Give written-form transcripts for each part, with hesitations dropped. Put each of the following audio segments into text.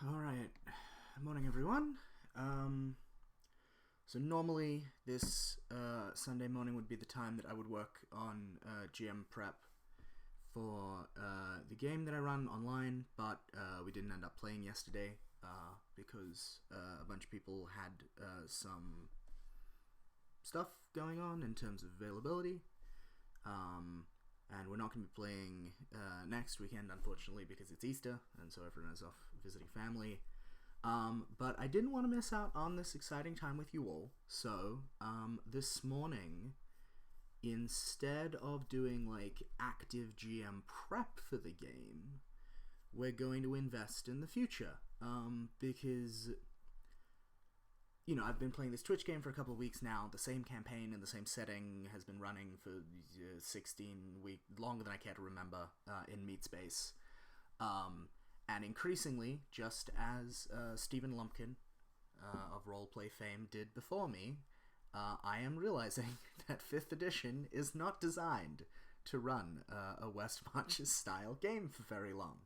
Alright, morning everyone. So normally this Sunday morning would be the time that I would work on GM prep for the game that I run online, but we didn't end up playing yesterday because a bunch of people had some stuff going on in terms of availability. And we're not going to be playing next weekend, unfortunately, because it's Easter, and so everyone is off visiting family. But I didn't want to miss out on this exciting time with you all, so this morning, instead of doing, like, active GM prep for the game, we're going to invest in the future, because you know, I've been playing this Twitch game for a couple of weeks now. The same campaign in the same setting has been running for 16 weeks, longer than I care to remember, in Meatspace. And increasingly, just as Stephen Lumpkin of roleplay fame did before me, I am realizing that 5th edition is not designed to run a West Marches style game for very long.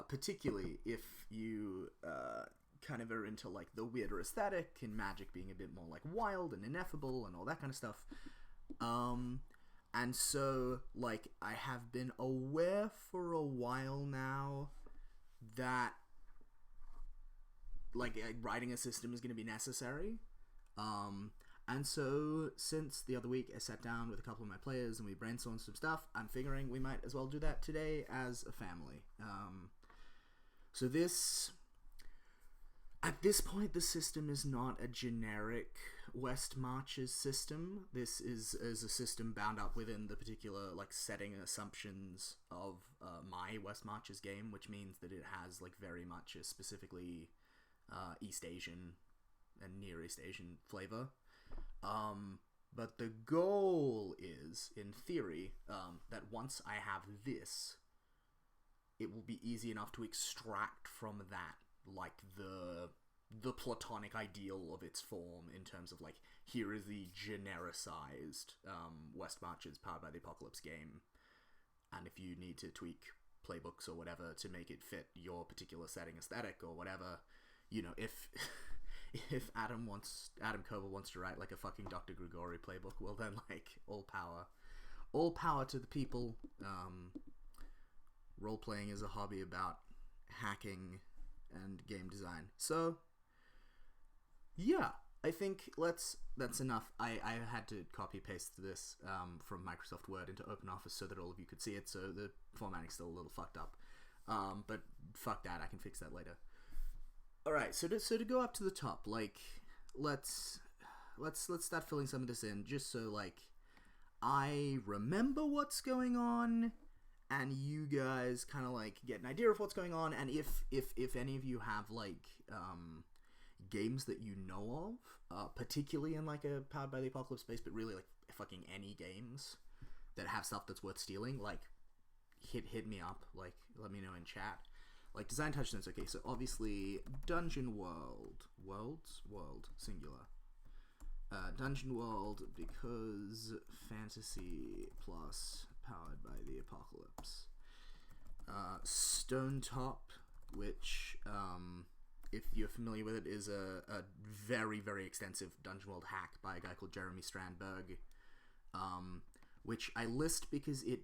Particularly if you kind of are into, like, the weirder aesthetic and magic being a bit more, like, wild and ineffable and all that kind of stuff. And so, like, I have been aware for a while now that, like, writing a system is going to be necessary. And so, since the other week I sat down with a couple of my players and we brainstormed some stuff, I'm figuring we might as well do that today as a family. So at this point, the system is not a generic West Marches system. This is a system bound up within the particular, like, setting and assumptions of my West Marches game, which means that it has, like, very much a specifically East Asian and Near East Asian flavor. But the goal is, in theory, that once I have this, it will be easy enough to extract from that, like, the platonic ideal of its form in terms of, like, here is the genericized West Marches Powered by the Apocalypse game, and if you need to tweak playbooks or whatever to make it fit your particular setting aesthetic or whatever, you know, if Adam Kober wants to write, like, a fucking Dr. Grigori playbook, well then, like, all power to the people. Role-playing is a hobby about hacking and game design. So, yeah, I think that's enough. I had to copy-paste this from Microsoft Word into OpenOffice so that all of you could see it, so the formatting's still a little fucked up. But fuck that, I can fix that later. Alright, so to go up to the top, like, let's start filling some of this in, just so, like, I remember what's going on, and you guys kind of, like, get an idea of what's going on, and if any of you have, like, games that you know of, particularly in, like, a Powered by the Apocalypse space, but really, like, fucking any games that have stuff that's worth stealing, like, hit me up, like, let me know in chat. Like, design touchstones, okay, so obviously Dungeon World, singular. Dungeon World, because fantasy plus Powered by the Apocalypse. Stone Top, which, if you're familiar with it, is a very, very extensive Dungeon World hack by a guy called Jeremy Strandberg, which I list because it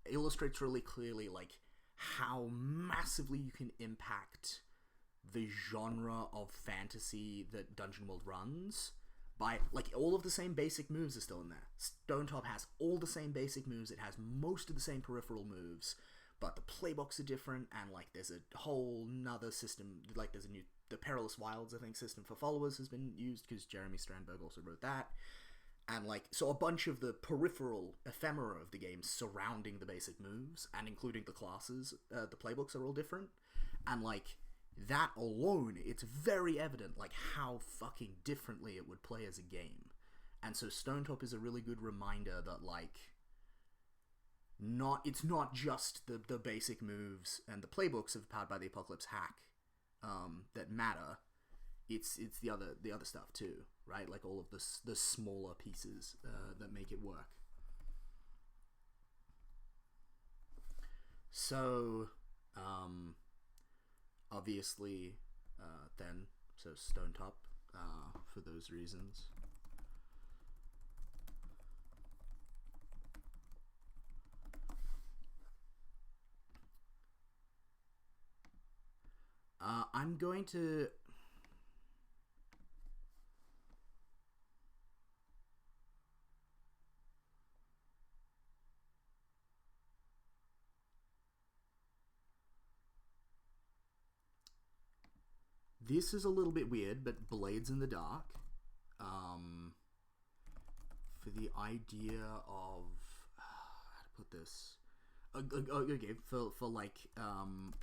illustrates really clearly, like, how massively you can impact the genre of fantasy that Dungeon World runs by, like, all of the same basic moves are still in there. Stone Top has all the same basic moves, it has most of the same peripheral moves, but the playbooks are different, and, like, there's a whole nother system, like, there's the Perilous Wilds, I think, system for followers has been used, because Jeremy Strandberg also wrote that, and, like, so a bunch of the peripheral ephemera of the game surrounding the basic moves, and including the classes, the playbooks are all different, and, like, that alone, it's very evident, like, how fucking differently it would play as a game. And so Stone Top is a really good reminder that, like, it's not just the basic moves and the playbooks of Powered by the Apocalypse hack that matter. It's the other stuff too, right? Like, all of the smaller pieces that make it work. So, obviously, then, so Stone Top, for those reasons. I'm going to... This is a little bit weird, but Blades in the Dark, for the idea of... how to put this... Okay, for like,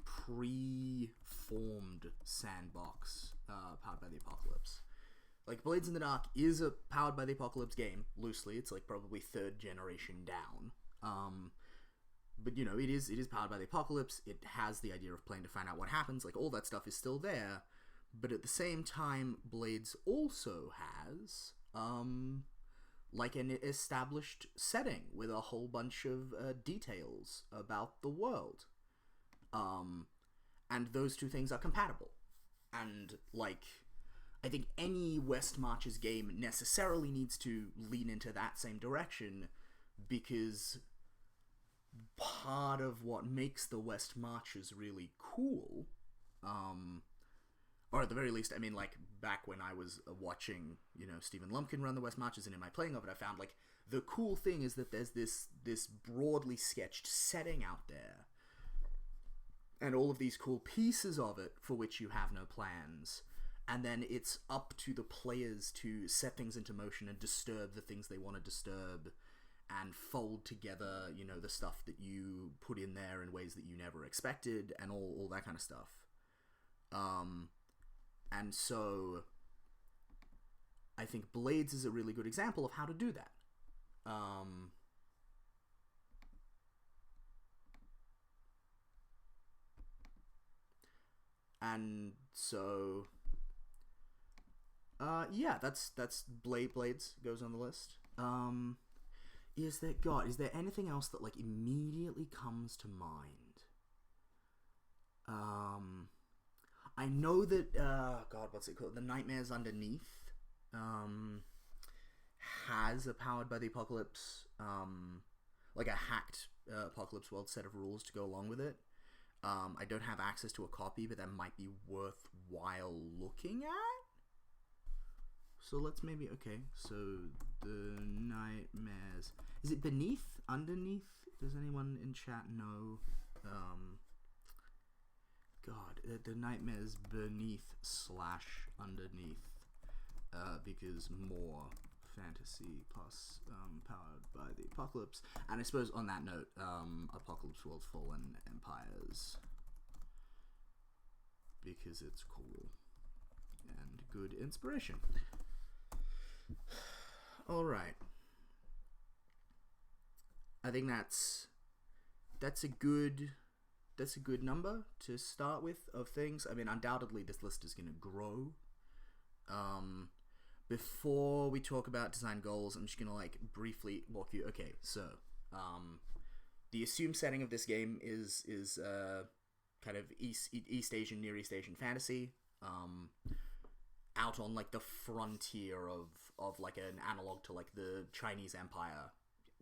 pre-formed sandbox, powered by the Apocalypse. Like, Blades in the Dark is a powered by the Apocalypse game, loosely. It's like probably 3rd generation down. But, you know, it is powered by the Apocalypse. It has the idea of playing to find out what happens. Like, all that stuff is still there. But at the same time, Blades also has, like, an established setting with a whole bunch of details about the world. And those two things are compatible. And, like, I think any West Marches game necessarily needs to lean into that same direction, because part of what makes the West Marches really cool, or at the very least, I mean, like, back when I was watching, you know, Stephen Lumpkin run the West Marches, and in my playing of it, I found, like, the cool thing is that there's this broadly sketched setting out there, and all of these cool pieces of it for which you have no plans, and then it's up to the players to set things into motion and disturb the things they want to disturb, and fold together, you know, the stuff that you put in there in ways that you never expected, and all that kind of stuff. And so I think Blades is a really good example of how to do that. And so, yeah, that's Blades goes on the list. Is there anything else that, like, immediately comes to mind? I know that, God, what's it called? The Nightmares Underneath, has a powered by the Apocalypse, like a hacked Apocalypse World set of rules to go along with it. I don't have access to a copy, but that might be worthwhile looking at. So let's maybe, okay, so the Nightmares, is it beneath, underneath? Does anyone in chat know? God, the Nightmares beneath / underneath, because more fantasy plus powered by the Apocalypse. And I suppose on that note, Apocalypse World's Fallen Empires, because it's cool and good inspiration. Alright. I think that's a good number to start with of things. I mean, undoubtedly this list is going to grow. Before we talk about design goals, I'm just going to, like, briefly walk you. Okay, so the assumed setting of this game is kind of East Asian, Near East Asian fantasy, out on, like, the frontier of like an analog to, like, the Chinese Empire,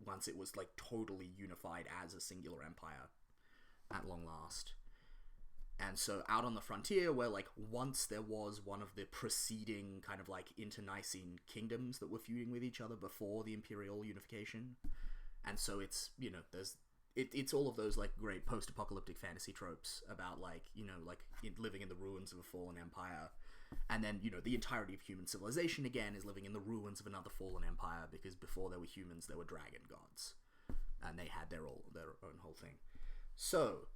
once it was, like, totally unified as a singular empire at long last. And so out on the frontier, where, like, once there was one of the preceding kind of, like, internecine kingdoms that were feuding with each other before the imperial unification. And so it's, you know, it's all of those, like, great post-apocalyptic fantasy tropes about, like, you know, like, living in the ruins of a fallen empire. And then, you know, the entirety of human civilization, again, is living in the ruins of another fallen empire, because before there were humans, there were dragon gods. And they had their own whole thing. So,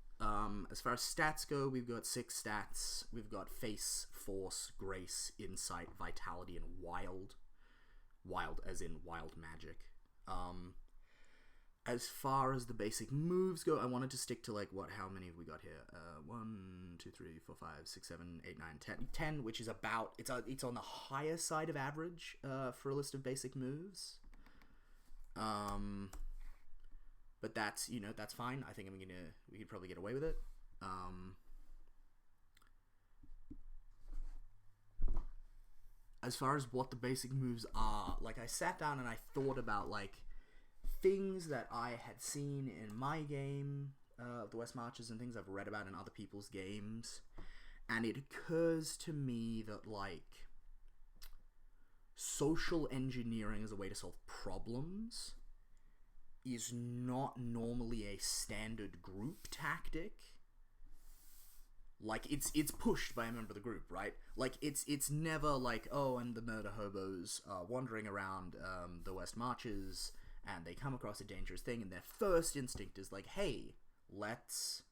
as far as stats go, we've got 6 stats. We've got Face, Force, Grace, Insight, Vitality, and Wild. Wild as in wild magic. As far as the basic moves go, I wanted to stick to, like, how many have we got here? 1, 2, 3, 4, 5, 6, 7, 8, 9, 10. 10, which is about, it's on the higher side of average, for a list of basic moves. But that's, you know, that's fine. I think we could probably get away with it. as far as what the basic moves are, like, I sat down and I thought about, like, things that I had seen in my game, the West Marches, and things I've read about in other people's games, and it occurs to me that, like, social engineering as a way to solve problems is not normally a standard group tactic. Like, it's pushed by a member of the group, right? Like, it's never like, oh, and the murder hobos are wandering around the West Marches, and they come across a dangerous thing, and their first instinct is like, hey, let's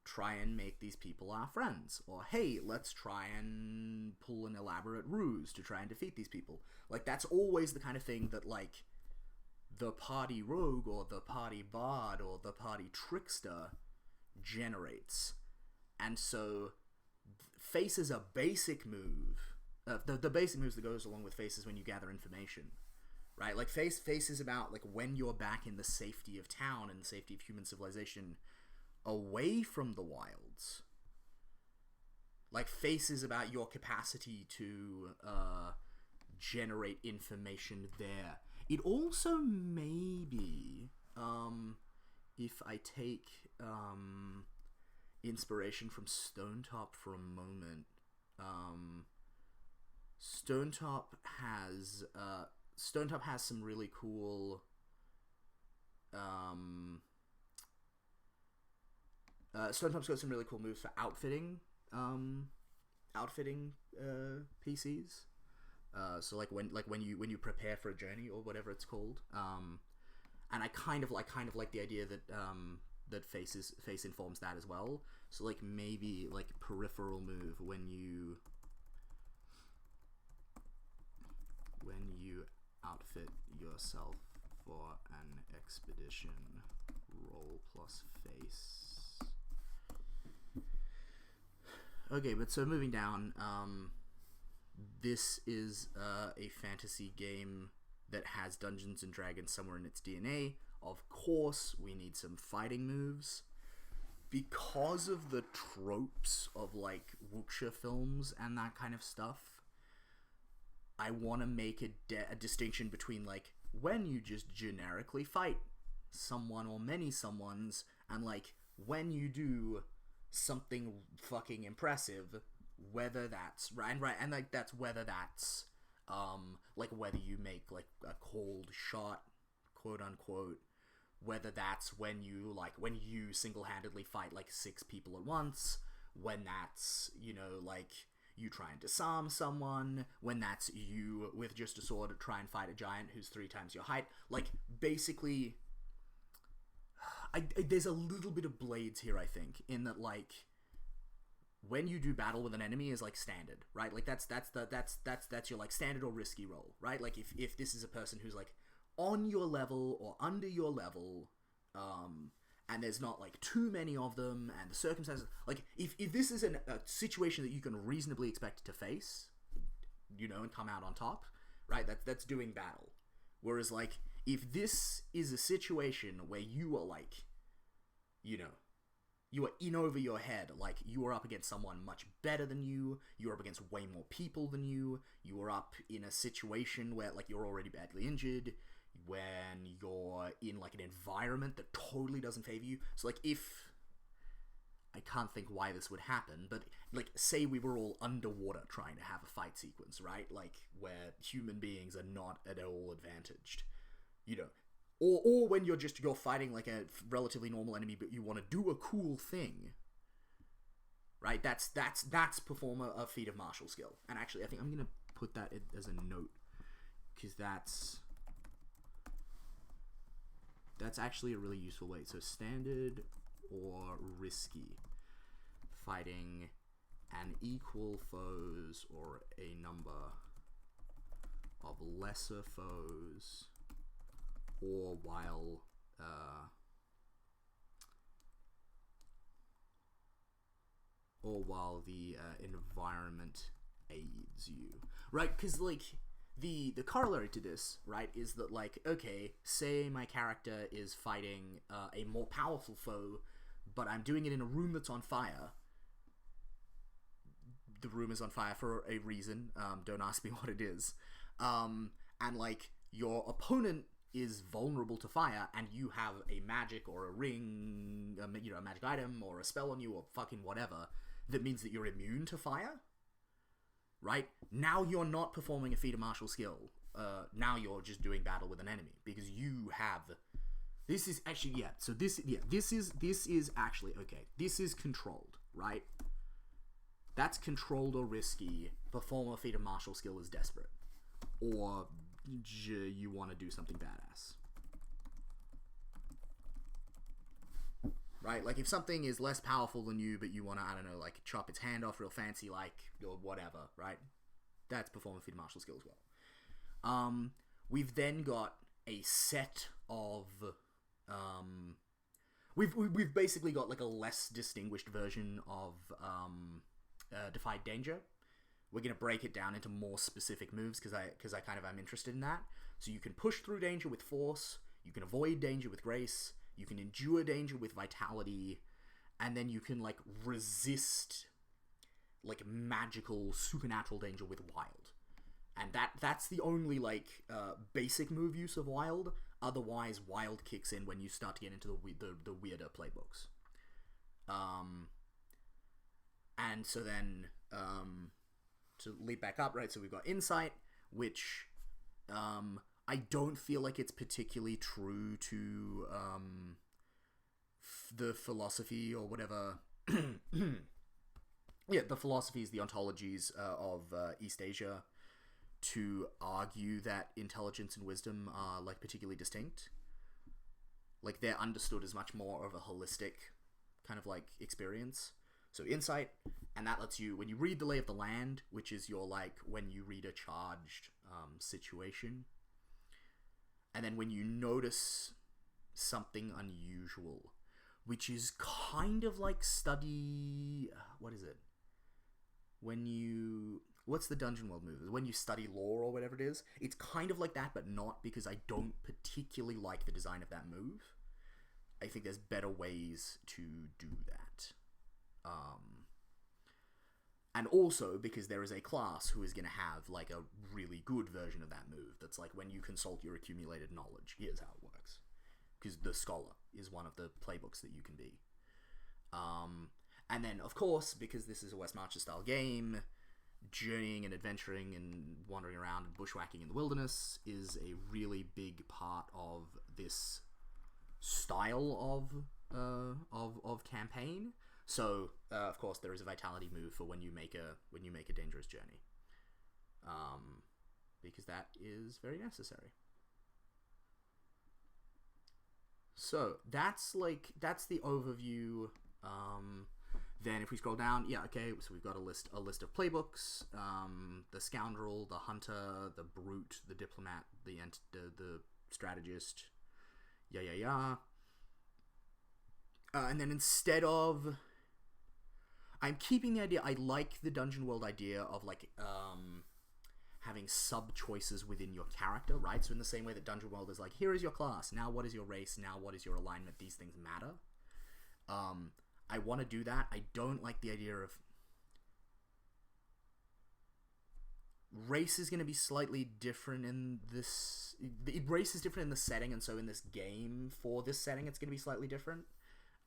try and make these people our friends. Or, hey, let's try and pull an elaborate ruse to try and defeat these people. Like, that's always the kind of thing that, like, the party rogue, or the party bard, or the party trickster generates. And so, face is a basic move. The basic moves that goes along with face is when you gather information, right? Like, face is about, like, when you're back in the safety of town and the safety of human civilization, away from the wilds. Like, face is about your capacity to generate information there. It also may be, if I take inspiration from Stonetop for a moment, Stonetop has some really cool Stonetop's got some really cool moves for outfitting PCs. So like when you prepare for a journey or whatever it's called. And I kind of like the idea that that face informs that as well. So like maybe like peripheral move when you outfit yourself for an expedition, roll plus face. Okay, but so moving down, this is a fantasy game that has Dungeons and Dragons somewhere in its DNA. Of course, we need some fighting moves. Because of the tropes of, like, wuxia films and that kind of stuff, I want to make a distinction between, like, when you just generically fight someone or many someones, and, like, when you do something fucking impressive, whether that's right, and like that's whether that's like whether you make like a cold shot, quote unquote, whether that's when you single-handedly fight like 6 people at once, when that's, you know, like you try and disarm someone, when that's you with just a sword try and fight a giant who's 3 times your height. Like, basically, there's a little bit of Blades here, I think, in that, like, when you do battle with an enemy is like standard, right? Like that's your like standard or risky roll, right? Like if this is a person who's like on your level or under your level, and there's not like too many of them, and the circumstances, like if this is a situation that you can reasonably expect to face, you know, and come out on top, right? That's doing battle. Whereas like if this is a situation where you are like, you know, you are in over your head, like you are up against someone much better than you are up against way more people than you are up in a situation where like you're already badly injured, when you're in like an environment that totally doesn't favor you. So like if, I can't think why this would happen, but like say we were all underwater trying to have a fight sequence, right? Like where human beings are not at all advantaged, you know. Or when you're fighting like a relatively normal enemy, but you want to do a cool thing, right? That's perform a feat of martial skill. And actually, I think I'm gonna put that as a note, because that's actually a really useful way. So standard or risky, fighting an equal foes or a number of lesser foes, or while the environment aids you, right? Because like the corollary to this, right, is that like, okay, say my character is fighting a more powerful foe, but I'm doing it in a room that's on fire. the room is on fire for a reason. Don't ask me what it is. And like your opponent is vulnerable to fire, and you have a magic or a ring, a magic item or a spell on you or fucking whatever that means that you're immune to fire. Right? Now you're not performing a feat of martial skill. Now you're just doing battle with an enemy because you have. This is actually This is actually okay. This is controlled, right? That's controlled or risky. Perform a feat of martial skill is desperate, or you want to do something badass, right? Like if something is less powerful than you, but you want to, I don't know, like chop its hand off real fancy, like or whatever, right? That's perform a feat of martial skill as well. We've then got a set of we've basically got like a less distinguished version of Defy Danger. We're going to break it down into more specific moves because I kind of am interested in that. So you can push through danger with force, you can avoid danger with grace, you can endure danger with vitality, and then you can like resist like magical supernatural danger with wild. And that's the only like basic move use of wild. Otherwise, wild kicks in when you start to get into the weirder playbooks. And so then to leap back up, right? So we've got insight, which I don't feel like it's particularly true to the philosophy or whatever. Yeah, the philosophies, the ontologies of East Asia, to argue that intelligence and wisdom are like particularly distinct. Like they're understood as much more of a holistic kind of like experience. So insight, and that lets you, when you read the lay of the land, which is your like when you read a charged situation, and then when you notice something unusual, which is kind of like study, what is it? What's the Dungeon World move? When you study lore or whatever it is. It's kind of like that, but not, because I don't particularly like the design of that move. I think there's better ways to do that. And also because there is a class who is going to have like a really good version of that move. That's like when you consult your accumulated knowledge, here's how it works. Because the Scholar is one of the playbooks that you can be. And then, of course, because this is a West Marches style game, journeying and adventuring and wandering around and bushwhacking in the wilderness is a really big part of this style of campaign. So, of course, there is a vitality move for when you make a dangerous journey, because that is very necessary. So that's the overview. Then if we scroll down, so we've got a list of playbooks: the Scoundrel, the Hunter, the Brute, the Diplomat, the Strategist, and then instead of, I'm keeping the idea. I like the Dungeon World idea of like having sub choices within your character, right? So in the same way that Dungeon World is like, here is your class, now what is your race, now what is your alignment, these things matter. I want to do that. I don't like the idea of race is going to be slightly different in this. Race is different in the setting, and so in this game, for this setting, it's going to be slightly different.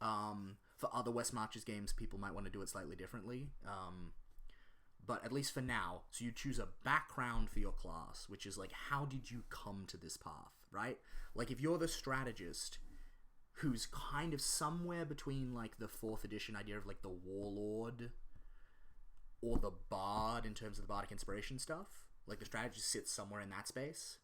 For other West Marches games, people might want to do it slightly differently. But at least for now, so you choose a background for your class, which is like, how did you come to this path, right? Like if you're the strategist, who's kind of somewhere between like the 4th edition idea of like the warlord or the bard in terms of the bardic inspiration stuff, like the strategist sits somewhere in that space,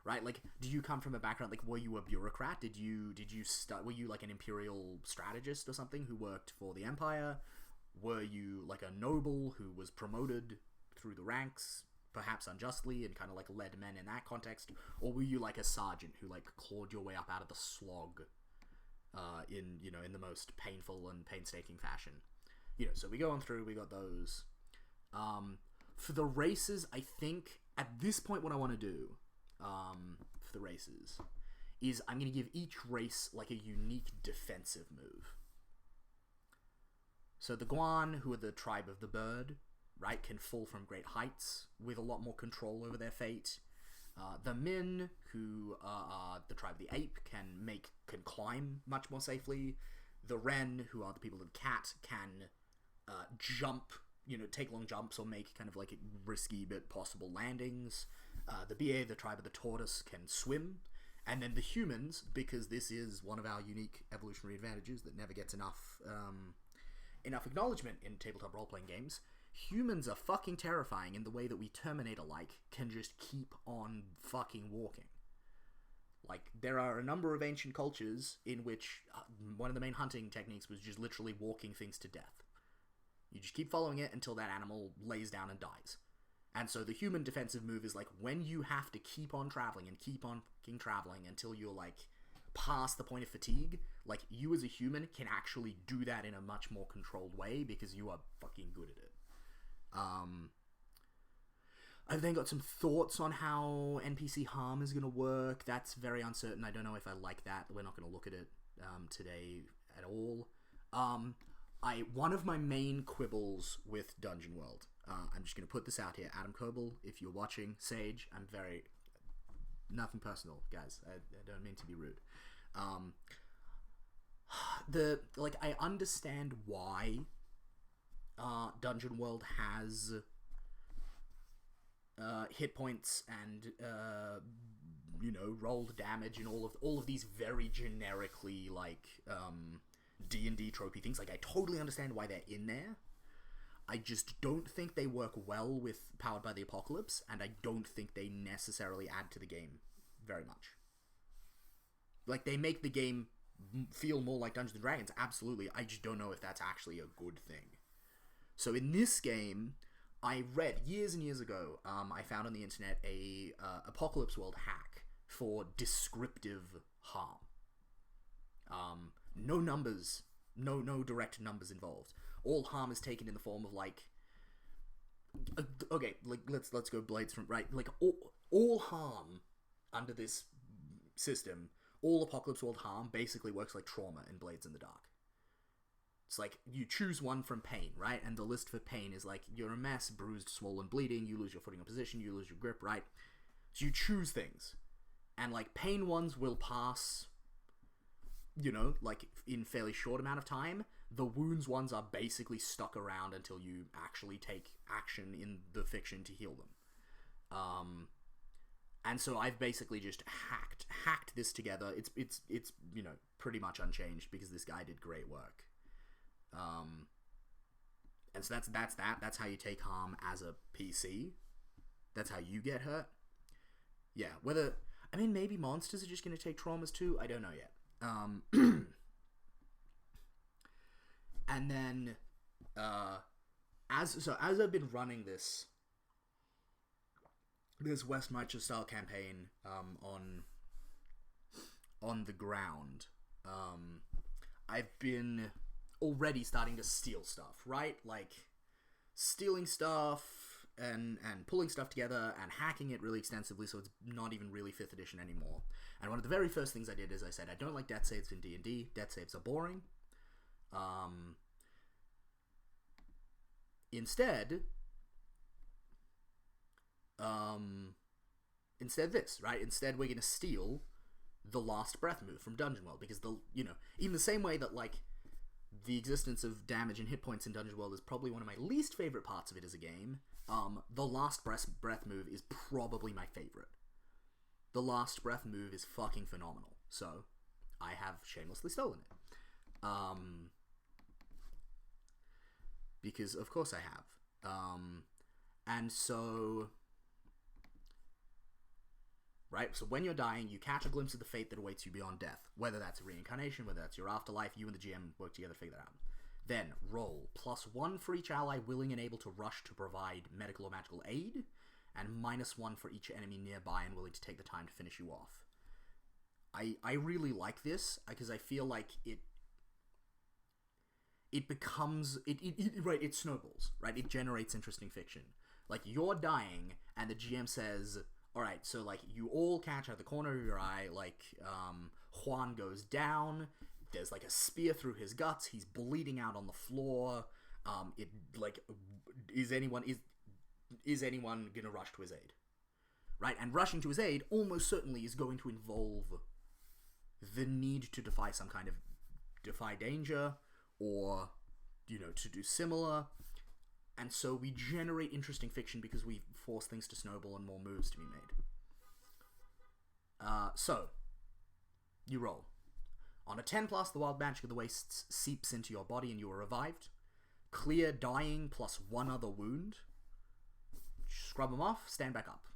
right? Like, do you come from a background, like were you a bureaucrat? Were you like an imperial strategist or something who worked for the empire? Were you like a noble who was promoted through the ranks, perhaps unjustly, and kind of like led men in that context? Or were you like a sergeant who like clawed your way up out of the slog in the most painful and painstaking fashion? So we go on through, we got those. For the races, I think at this point what I want to do for the races is I'm going to give each race like a unique defensive move. So the Guan, who are the tribe of the bird, right, can fall from great heights with a lot more control over their fate. The Min, who are the tribe of the ape, can climb much more safely. The Ren, who are the people of the cat, can jump, take long jumps or make kind of like risky but possible landings. The BA, the tribe of the tortoise, can swim. And then the humans, because this is one of our unique evolutionary advantages that never gets enough acknowledgement in tabletop role-playing games, humans are fucking terrifying in the way that we Terminator-like can just keep on fucking walking. Like, there are a number of ancient cultures in which one of the main hunting techniques was just literally walking things to death. You just keep following it until that animal lays down and dies. And so the human defensive move is like, when you have to keep on traveling and keep on fucking traveling until you're like past the point of fatigue, like, you as a human can actually do that in a much more controlled way because you are fucking good at it. I've then got some thoughts on how NPC harm is going to work. That's very uncertain. I don't know if I like that. We're not going to look at it today at all. One of my main quibbles with Dungeon World, I'm just going to put this out here. Adam Coble, if you're watching, Sage, nothing personal, guys. I don't mean to be rude. I understand why Dungeon World has hit points and rolled damage and all of these very generically D&D tropey things. Like, I totally understand why they're in there. I just don't think they work well with Powered by the Apocalypse, and I don't think they necessarily add to the game very much. Like, they make the game feel more like Dungeons & Dragons, absolutely. I just don't know if that's actually a good thing. So in this game, I read years and years ago, I found on the internet a Apocalypse World hack for descriptive harm. No numbers, no direct numbers involved. All harm is taken in the form of let's go Blades from right. Like, all harm under this system, all Apocalypse World harm basically works like trauma in Blades in the Dark. It's like, you choose one from pain, right? And the list for pain is like, you're a mess, bruised, swollen, bleeding, you lose your footing of position, you lose your grip, right? So you choose things. And, like, pain ones will pass, in fairly short amount of time. The wounds ones are basically stuck around until you actually take action in the fiction to heal them. And so I've basically just hacked this together. It's pretty much unchanged because this guy did great work. And so that's that. That's how you take harm as a PC. That's how you get hurt. Yeah, maybe monsters are just going to take traumas too. I don't know yet. And then, as I've been running this West Marcher style campaign, on the ground, I've been already starting to steal stuff, right? Like, stealing stuff and pulling stuff together and hacking it really extensively, so it's not even really 5th edition anymore. And one of the very first things I did is I said, I don't like death saves in D&D. Death saves are boring. Instead this, right? Instead, we're going to steal the Last Breath move from Dungeon World, because even the same way that, like, the existence of damage and hit points in Dungeon World is probably one of my least favorite parts of it as a game, the Last Breath move is probably my favorite. The Last Breath move is fucking phenomenal, so I have shamelessly stolen it. Because of course I have. And so... Right, so when you're dying, you catch a glimpse of the fate that awaits you beyond death. Whether that's a reincarnation, whether that's your afterlife, you and the GM work together to figure that out. Then, roll +1 for each ally willing and able to rush to provide medical or magical aid, and -1 for each enemy nearby and willing to take the time to finish you off. I really like this, because I feel like it becomes... It snowballs, right? It generates interesting fiction. Like, you're dying, and the GM says... Alright, so, like, you all catch out of the corner of your eye, like, Juan goes down, there's, like, a spear through his guts, he's bleeding out on the floor, It like is anyone gonna rush to his aid, right? And rushing to his aid almost certainly is going to involve the need to defy danger, or to do similar. And so we generate interesting fiction because we force things to snowball and more moves to be made. So you roll. On a 10+, the wild magic of the wastes seeps into your body and you are revived. Clear dying plus 1 other wound. Scrub them off, stand back up.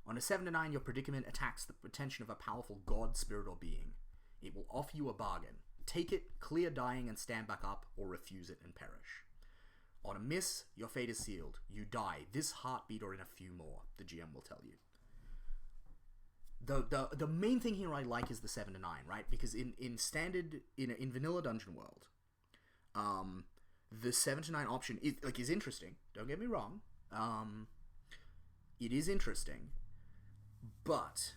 On a 7 to 9, your predicament attacks the attention of a powerful god, spirit, or being. It will offer you a bargain. Take it, clear dying, and stand back up, or refuse it and perish. On a miss, your fate is sealed. You die this heartbeat or in a few more, the GM will tell you. The main thing here I like is the 7 to 9, right? Because in vanilla Dungeon World, the 7 to 9 option is interesting. Don't get me wrong. It is interesting, but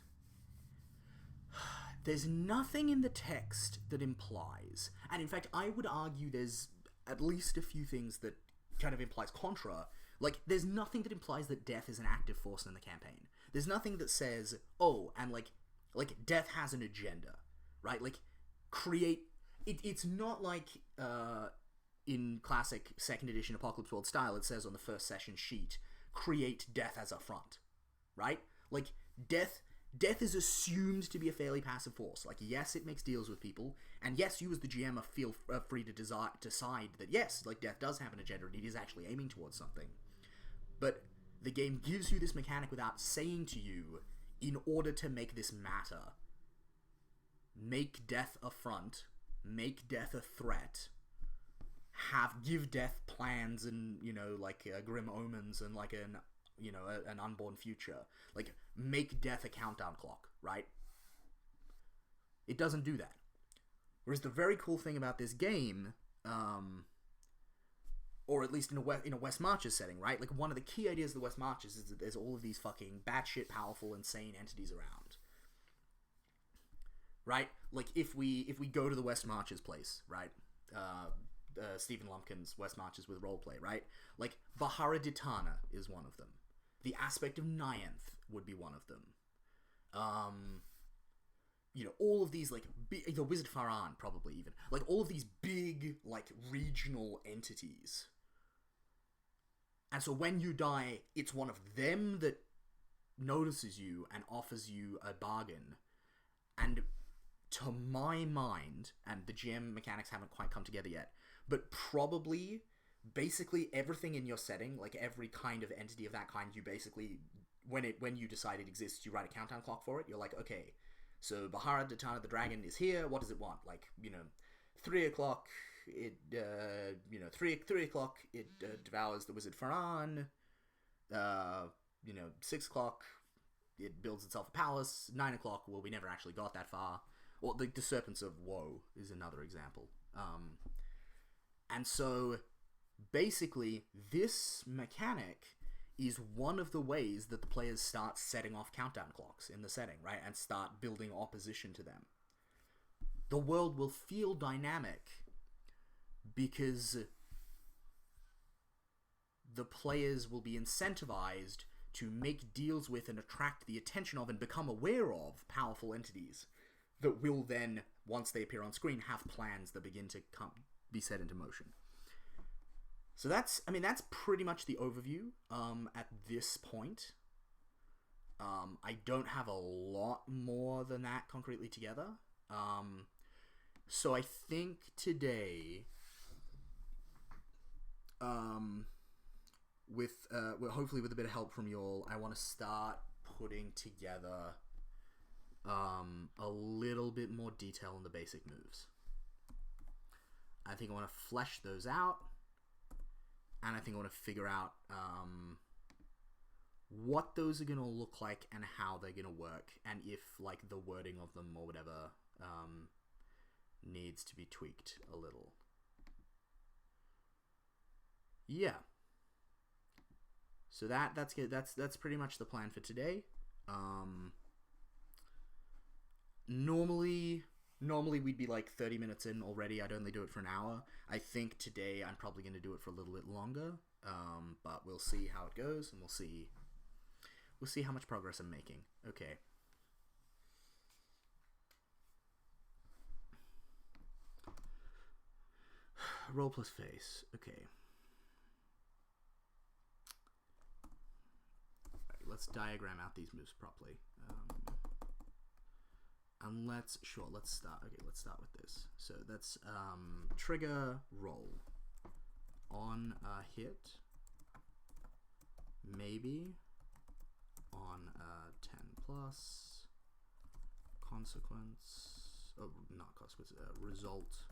there's nothing in the text that implies, and in fact, I would argue there's at least a few things that kind of implies contra. Like, there's nothing that implies that death is an active force in the campaign. There's nothing that says, oh, and like death has an agenda, right? Like, create... It's not like, in classic 2nd edition Apocalypse World style, it says on the first session sheet, create death as a front, right? Like, death is assumed to be a fairly passive force. Like, yes, it makes deals with people, and yes, you as the GM feel free to decide that, yes, like, death does have an agenda, and it is actually aiming towards something. But the game gives you this mechanic without saying to you, in order to make this matter, make death a front, make death a threat, give death plans and, grim omens and, like, an unborn future. Like, make death a countdown clock, right? It doesn't do that. Whereas the very cool thing about this game, or at least in a West Marches setting, right? Like, one of the key ideas of the West Marches is that there's all of these fucking batshit powerful, insane entities around. Right? Like, if we go to the West Marches place, right? Stephen Lumpkin's West Marches with roleplay, right? Like, Bahara Ditana is one of them. The aspect of Nyanth would be one of them. All of these, like, the Wizard Faran, probably even. Like, all of these big, like, regional entities. And so when you die, it's one of them that notices you and offers you a bargain. And to my mind, and the GM mechanics haven't quite come together yet, but probably, basically everything in your setting, like every kind of entity of that kind, you basically, when you decide it exists, you write a countdown clock for it. You're like, okay, so Bahara Ditana the dragon is here. What does it want? Like, 3 o'clock, it, 3 o'clock, it devours the Wizard Faran. 6 o'clock, it builds itself a palace. 9 o'clock, well, we never actually got that far. Or the Serpents of Woe is another example. And so, basically, this mechanic is one of the ways that the players start setting off countdown clocks in the setting, right? And start building opposition to them. The world will feel dynamic because the players will be incentivized to make deals with and attract the attention of and become aware of powerful entities that will then, once they appear on screen, have plans that begin to be set into motion. So that's pretty much the overview at this point. I don't have a lot more than that concretely together. So I think today, hopefully with a bit of help from y'all, I want to start putting together a little bit more detail on the basic moves. I think I want to flesh those out. And I think I want to figure out what those are going to look like and how they're going to work, and if, like, the wording of them or whatever needs to be tweaked a little. Yeah. So that's good. That's pretty much the plan for today. Normally, Normally we'd be like 30 minutes in already. I'd only do it for an hour. I think today I'm probably going to do it for a little bit longer. But we'll see how it goes, and we'll see how much progress I'm making. Okay. Roll plus face. Okay. Right, let's diagram out these moves properly. And let's start. Okay, let's start with this. So that's trigger roll. On a hit, maybe on a 10 plus, consequence, not consequence, result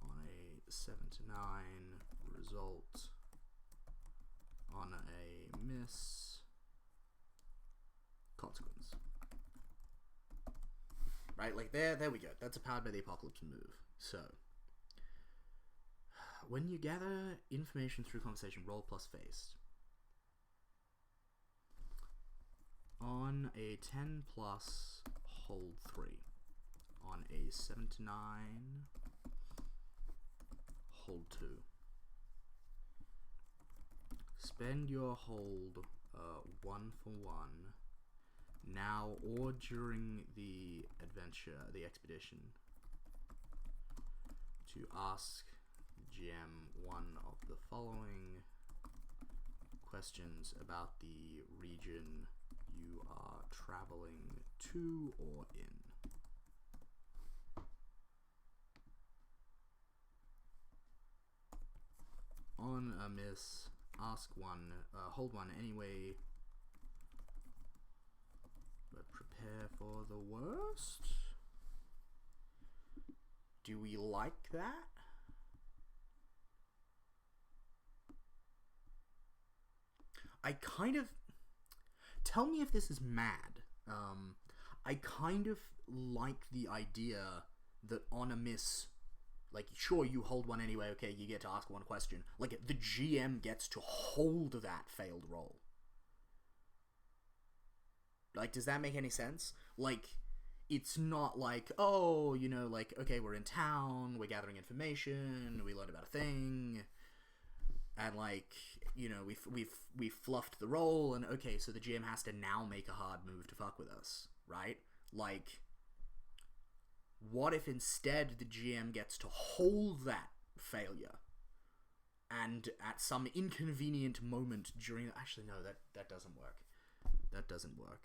on a 7 to 9, result on a miss, consequence. Right, like there we go. That's a Powered by the Apocalypse move. So when you gather information through conversation, roll plus face. On a 10 plus, hold 3. On a 7 to 9, hold 2. Spend your hold 1 for 1. Now or during the adventure, the expedition, to ask GM one of the following questions about the region you are traveling to or in. On a miss, ask one, hold one anyway, but prepare for the worst? Do we like that? I kind of... Tell me if this is mad. I kind of like the idea that on a miss, like, sure, you hold one anyway, okay, you get to ask one question. Like, the GM gets to hold that failed roll. Like, does that make any sense? Like, it's not like, oh, you know, like, okay, we're in town, we're gathering information, we learned about a thing, and, like, you know, we've fluffed the roll, and okay, so the GM has to now make a hard move to fuck with us, right? Like, what if instead the GM gets to hold that failure, and at some inconvenient moment during... Actually, no, that doesn't work. That doesn't work.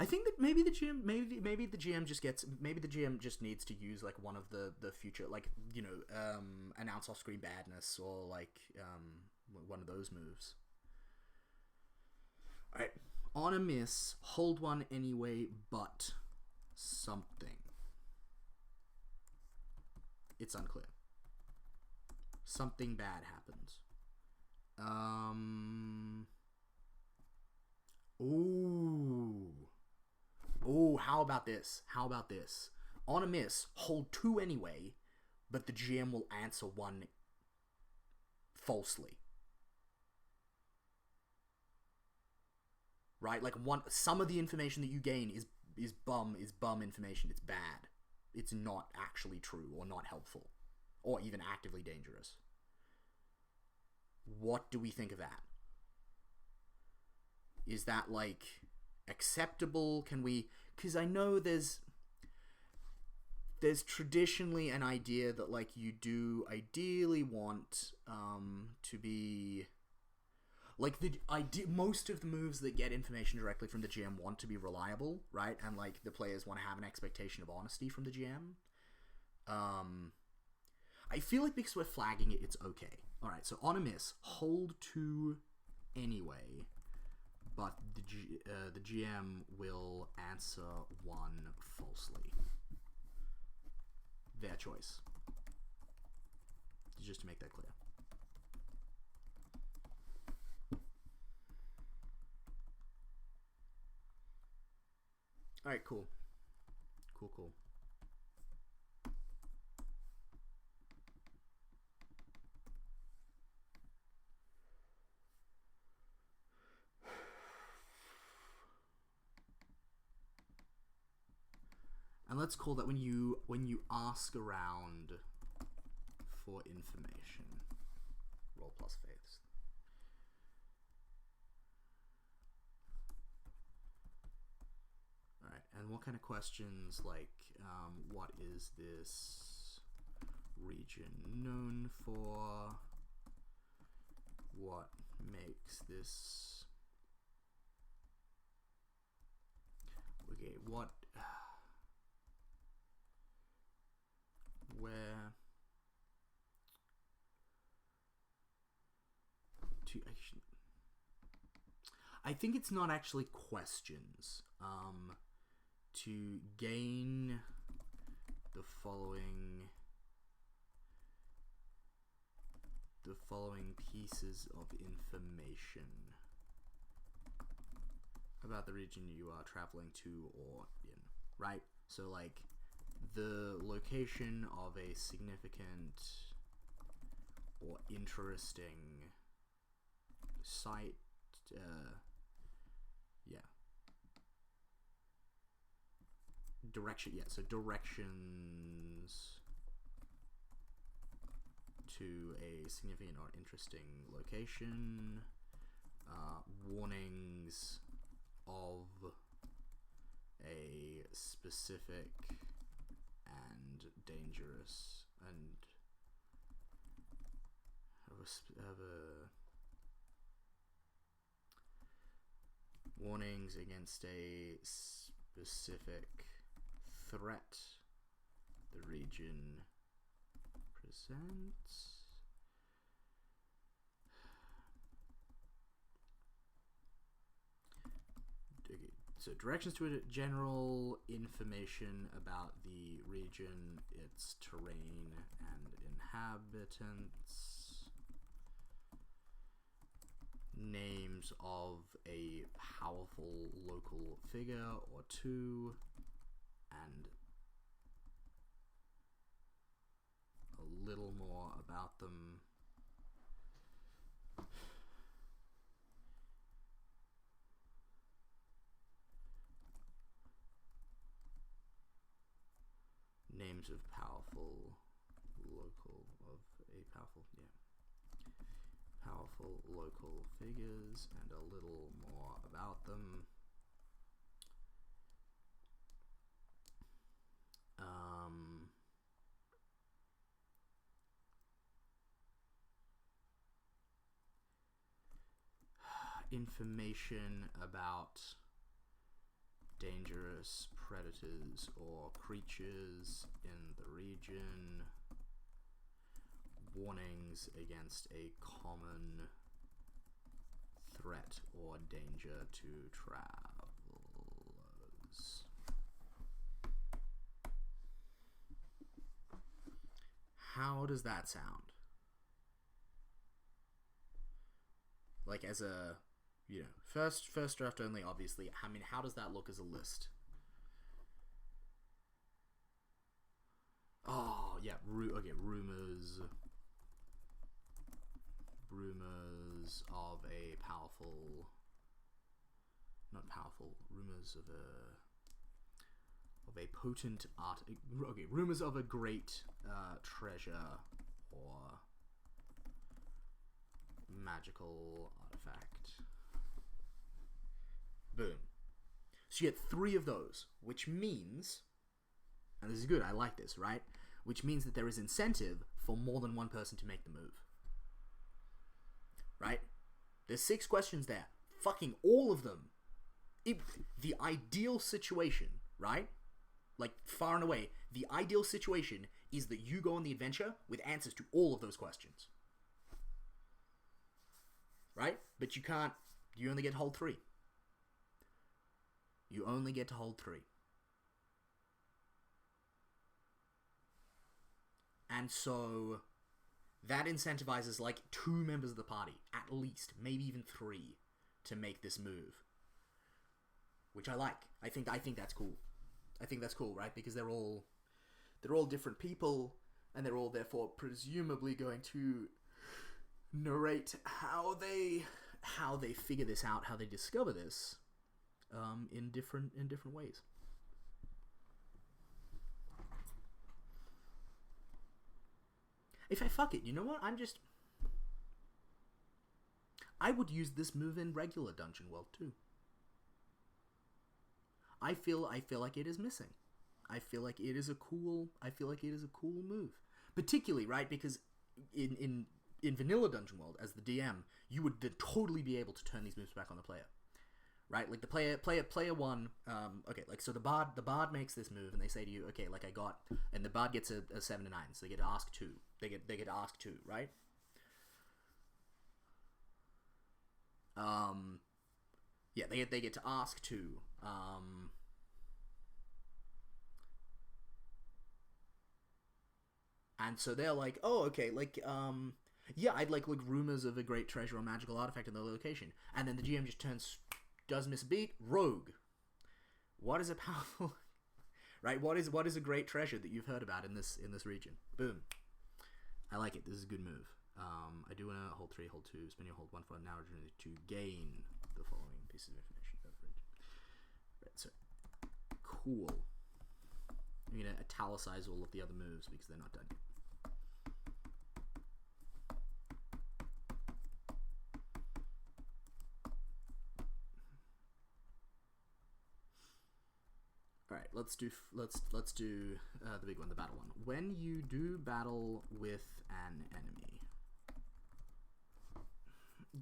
I think that maybe the GM, maybe the GM just gets, maybe the GM just needs to use like one of the future, like, you know, announce off-screen badness, or like one of those moves. All right, on a miss, hold one anyway, but something. It's unclear. Something bad happens. Ooh, how about this? On a miss, hold 2 anyway, but the GM will answer 1 falsely. Right? Like, some of the information that you gain is bum information. It's bad. It's not actually true, or not helpful, or even actively dangerous. What do we think of that? Is that, like, acceptable? Can we... Because I know there's traditionally an idea that, like, you do ideally want to be... Like, most of the moves that get information directly from the GM want to be reliable, right? And, like, the players want to have an expectation of honesty from the GM. I feel like because we're flagging it, it's okay. Alright, so on a miss, hold 2 anyway, but the GM will answer 1 falsely. Their choice. Just to make that clear. Alright, cool. Cool. And let's call that when you ask around for information. Roll plus faiths. Alright, and what kind of questions, like, what is this region known for? What makes this... Okay, what... Where... To actually... I think it's not actually questions. To gain the following pieces of information about the region you are traveling to or in, right? So, like, the location of a significant or interesting site, yeah. Direction, yeah, so directions to a significant or interesting location, warnings of a specific and dangerous and of a warnings against a specific threat the region presents. Okay, so directions to a general information about the region, its terrain and inhabitants. Names of a powerful local figure or two, and a little more about them. Names of powerful local figures and a little more about them. Information about dangerous predators or creatures in the region. Warnings against a common threat or danger to travelers. How does that sound? Like, as a, you know, first draft only, obviously. I mean, how does that look as a list? Oh, yeah, okay, rumors of a powerful, not powerful, rumors of a potent art, okay, rumors of a great treasure or magical artifact. Boom. So you get 3 of those, which means, and this is good, I like this, right? Which means that there is incentive for more than one person to make the move. Right? There's 6 questions there. Fucking all of them. The ideal situation, right? Like, far and away, the ideal situation is that you go on the adventure with answers to all of those questions. Right? But you can't, you only get to hold 3. You only get to hold 3. And so that incentivizes like 2 members of the party, at least, maybe even 3, to make this move. Which I like. I think that's cool. I think that's cool, right? Because they're all different people, and they're all therefore presumably going to narrate how they figure this out, how they discover this, in different ways. Fuck it, you know what? I would use this move in regular Dungeon World too. I feel like it is missing. I feel like it is a cool move. Particularly, right, because in vanilla Dungeon World, as the DM, you would totally be able to turn these moves back on the player. Right? Like the player one, okay, like so the bard makes this move and they say to you, okay, like and the bard gets a 7 to 9, so they get to ask 2. They get to ask 2, right? Yeah, they get to ask 2. And so they're like, oh, okay, like, yeah, I'd like rumors of a great treasure or magical artifact in the location. And then the GM just does miss a beat, rogue. What is a powerful, right? What is a great treasure that you've heard about in this region? Boom. I like it. This is a good move. I do want to hold 3, hold 2, spend your hold 1 for an hour to gain the following pieces of information about the region. Right, so cool. I'm gonna italicize all of the other moves because they're not done yet. Alright, let's do the big one, the battle one. When you do battle with an enemy,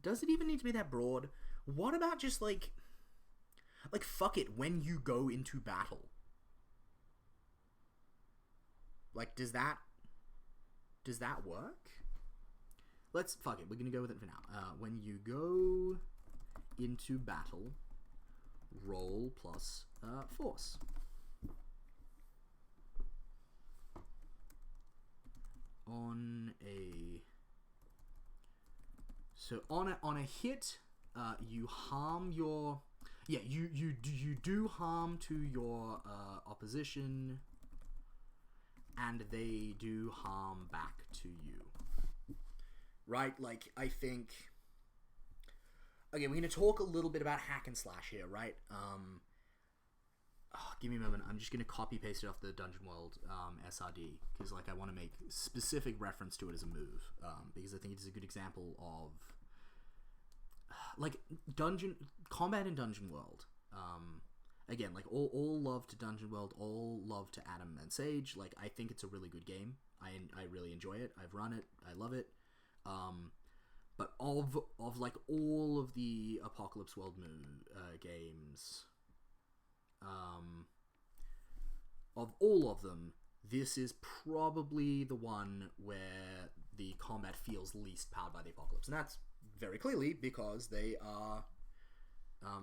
does it even need to be that broad? What about just like fuck it, when you go into battle? Like, does that work? Fuck it, we're gonna go with it for now. When you go into battle, roll plus force. On a hit, you harm your you do harm to your opposition, and they do harm back to you. Right? Like, I think, okay, we're gonna talk a little bit about hack and slash here, right? Give me a moment. I'm just going to copy paste it off the Dungeon World SRD because, like, I want to make specific reference to it as a move because I think it is a good example of like combat in Dungeon World. Again, like all love to Dungeon World, all love to Adam and Sage. Like, I think it's a really good game. I really enjoy it. I've run it. I love it. But of like all of the Apocalypse World games. Of all of them, this is probably the one where the combat feels least powered by the apocalypse, and that's very clearly because they are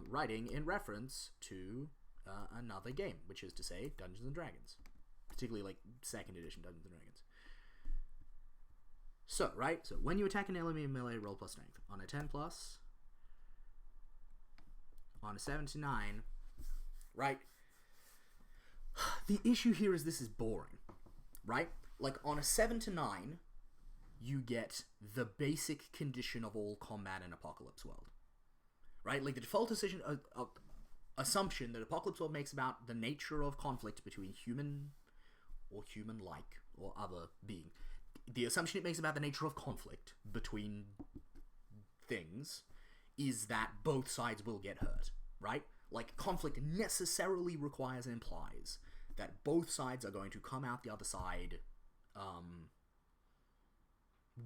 writing in reference to another game, which is to say Dungeons and Dragons, particularly like 2nd edition Dungeons and Dragons. So, right, so when you attack an enemy in melee, roll plus strength. On a 10+, on a 7 to 9, right? The issue here is this is boring, right? Like, on a 7 to 9, you get the basic condition of all combat in Apocalypse World, right? Like, the default assumption that Apocalypse World makes about the nature of conflict between human or human-like or other being. The assumption it makes about the nature of conflict between things is that both sides will get hurt, right? Like, conflict necessarily requires and implies that both sides are going to come out the other side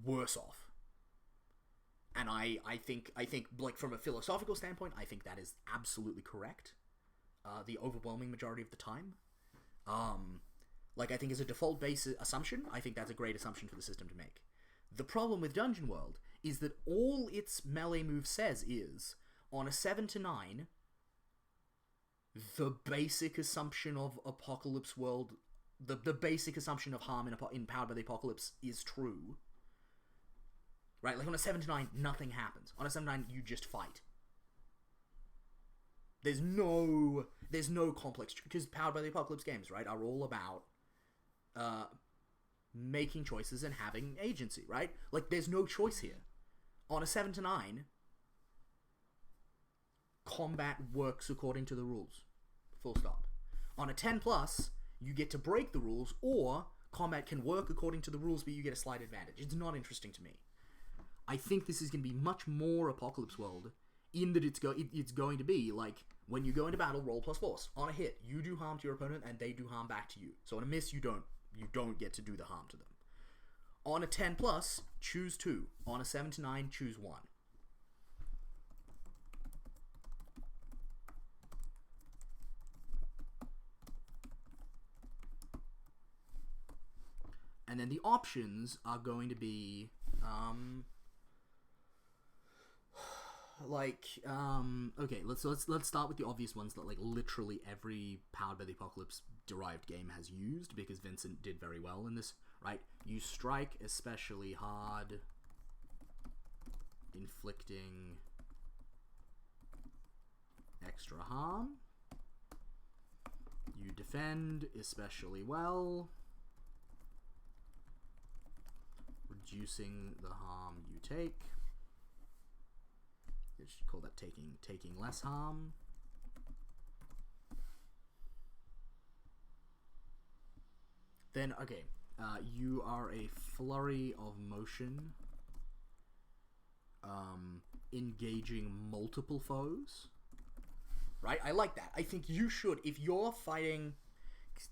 worse off. And I think, like, from a philosophical standpoint, I think that is absolutely correct. The overwhelming majority of the time. Like, I think as a default base assumption, I think that's a great assumption for the system to make. The problem with Dungeon World is that all its melee move says is, on a 7 to 9... the basic assumption of Apocalypse World, the basic assumption of harm in Powered by the Apocalypse is true. Right? Like, on a 7 to 9, nothing happens. On a 7 to 9, you just fight. There's no complex, because Powered by the Apocalypse games, right, are all about making choices and having agency, right? Like, there's no choice here. On a 7 to 9, combat works according to the rules. Full stop. On a 10+, you get to break the rules or combat can work according to the rules, but you get a slight advantage. It's not interesting to me. I think this is going to be much more Apocalypse World, in that it's going to be like, when you go into battle, roll plus force. On a hit, you do harm to your opponent, and they do harm back to you. So on a miss, you don't get to do the harm to them. On a 10 plus, choose 2. On a 7 to 9, choose 1. And then the options are going to be, okay, let's start with the obvious ones that, like, literally every Powered by the Apocalypse derived game has used, because Vincent did very well in this, right? You strike especially hard, inflicting extra harm. You defend especially well, reducing the harm you take. You should call that taking less harm. Then, okay, you are a flurry of motion, engaging multiple foes. Right? I like that. I think you should, if you're fighting...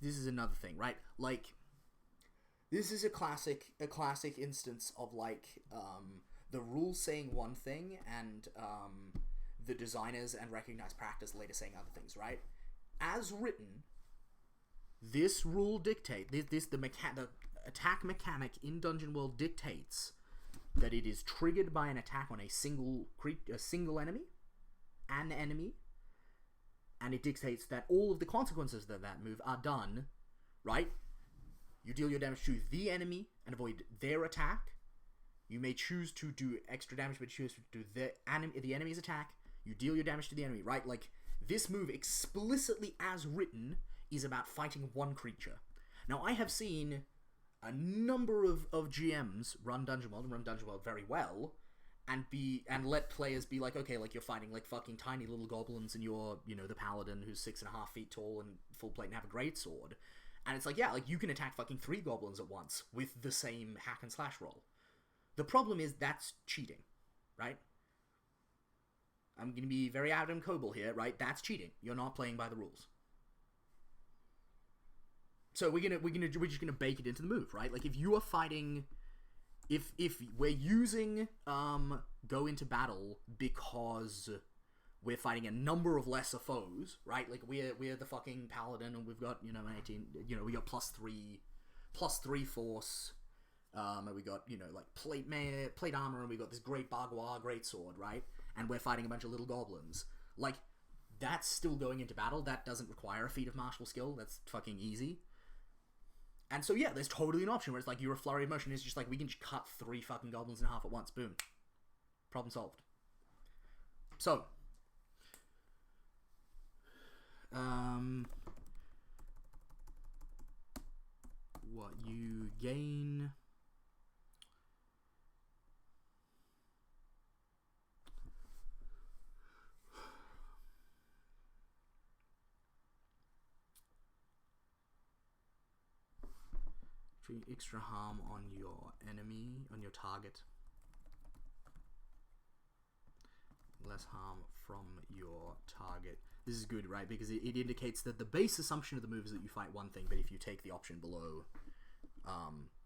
This is another thing, right? Like, this is a classic instance of, like, the rules saying one thing, and the designers and recognized practice later saying other things, right? As written, this rule dictates, the attack mechanic in Dungeon World dictates that it is triggered by an attack on a single enemy, and it dictates that all of the consequences of that move are done, right? You deal your damage to the enemy and avoid their attack. You may choose to do extra damage, but choose to do the enemy's attack. You deal your damage to the enemy, right? Like, this move explicitly as written is about fighting one creature. Now, I have seen a number of GMs run Dungeon World and run Dungeon World very well, and let players be like, okay, like, you're fighting, like, fucking tiny little goblins, and you're, you know, the paladin who's 6.5 feet tall and full plate and have a greatsword. And it's like, yeah, like, you can attack fucking 3 goblins at once with the same hack and slash roll. The problem is that's cheating, right? I'm gonna be very Adam Coble here, right? That's cheating. You're not playing by the rules. So we're just gonna bake it into the move, right? Like, if you are fighting, if we're using go into battle because we're fighting a number of lesser foes, right? Like, we're the fucking paladin, and we've got, you know, 18, you know, we got plus three force. And we got, you know, like, plate armor, and we got this great Bagua greatsword, right? And we're fighting a bunch of little goblins. Like, that's still going into battle. That doesn't require a feat of martial skill. That's fucking easy. And so, yeah, there's totally an option where it's like, you're a flurry of motion. It's just like, we can just cut 3 fucking goblins in half at once. Boom. Problem solved. So, what you gain... extra harm on your enemy, on your target. Less harm from your target. This is good, right? Because it indicates that the base assumption of the move is that you fight one thing, but if you take the option below,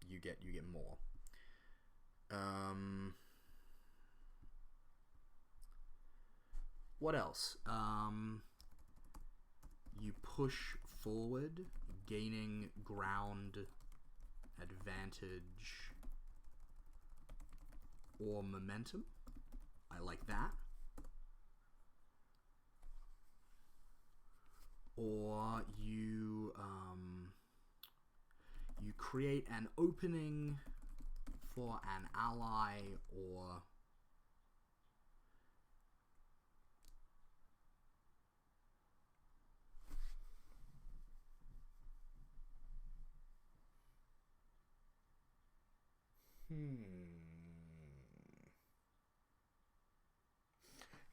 you get more. What else? You push forward, gaining ground advantage or momentum. I like that. Or you create an opening for an ally, or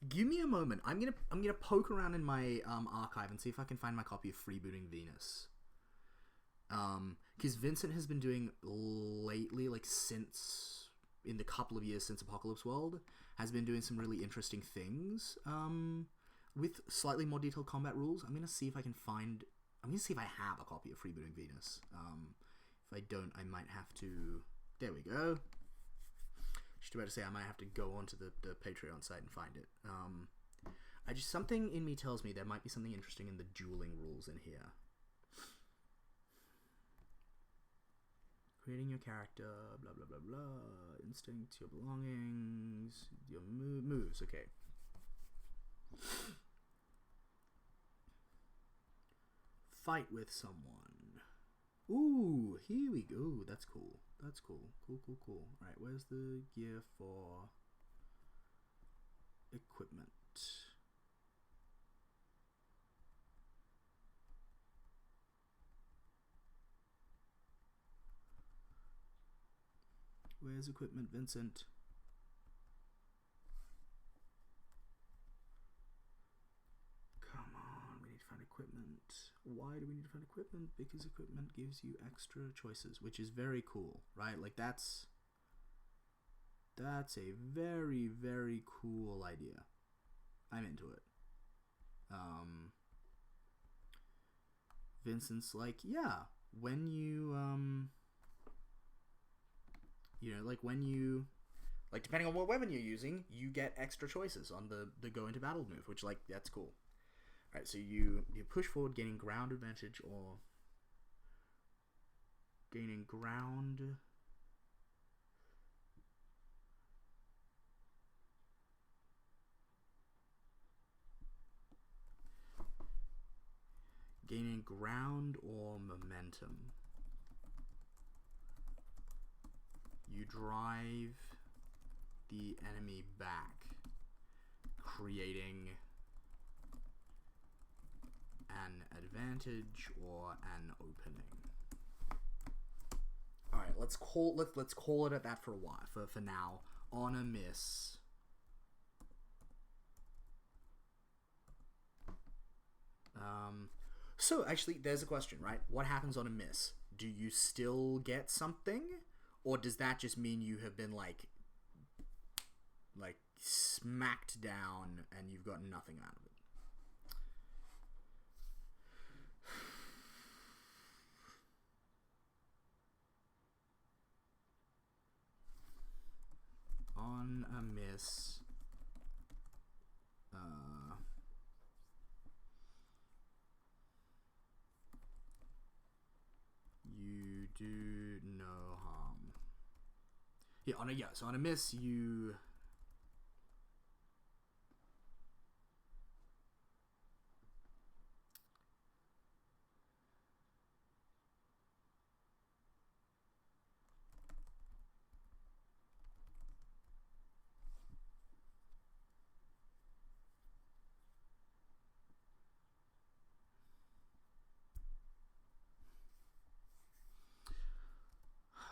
Give me a moment. I'm gonna poke around in my archive and see if I can find my copy of Freebooting Venus. Because Vincent has been doing lately, like since in the couple of years since Apocalypse World, has been doing some really interesting things. With slightly more detailed combat rules. I'm gonna see if I have a copy of Freebooting Venus. If I don't, I might have to. There we go. Just about to say I might have to go onto the Patreon site and find it. Something in me tells me there might be something interesting in the dueling rules in here. Creating your character, blah blah blah blah. Instincts, your belongings, your moves. Okay. Fight with someone. Ooh, here we go. That's cool. That's cool. Cool. Alright, where's the gear for equipment? Where's equipment, Vincent? Come on, we need to find equipment. Why do we need to find equipment? Because equipment gives you extra choices, which is very cool, right? Like that's a very, very cool idea. I'm into it. Vincent's like, yeah, when you depending on what weapon you're using, you get extra choices on the go into battle move, which, like, that's cool. Alright, so you push forward, gaining ground advantage, or gaining ground. Gaining ground or momentum. You drive the enemy back, creating an advantage or an opening. All right, let's call it at that for a while. For now, on a miss. So actually, there's a question, right? What happens on a miss? Do you still get something, or does that just mean you have been like smacked down and you've got nothing out of it? On a miss, you do no harm. Yeah, so on a miss, you.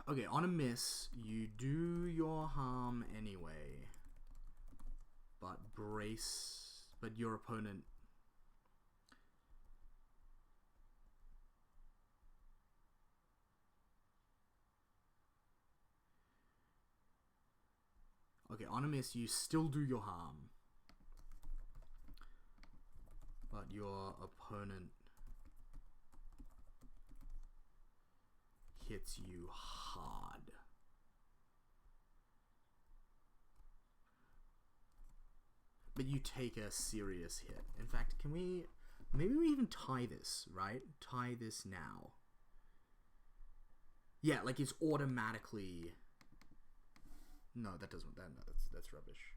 Okay, on a miss, you do your harm anyway, but your opponent. Okay, on a miss, you still do your harm, but your opponent hits you hard. But you take a serious hit. In fact, maybe we even tie this, right? Tie this now. Yeah, like it's automatically. No, that doesn't. That's rubbish.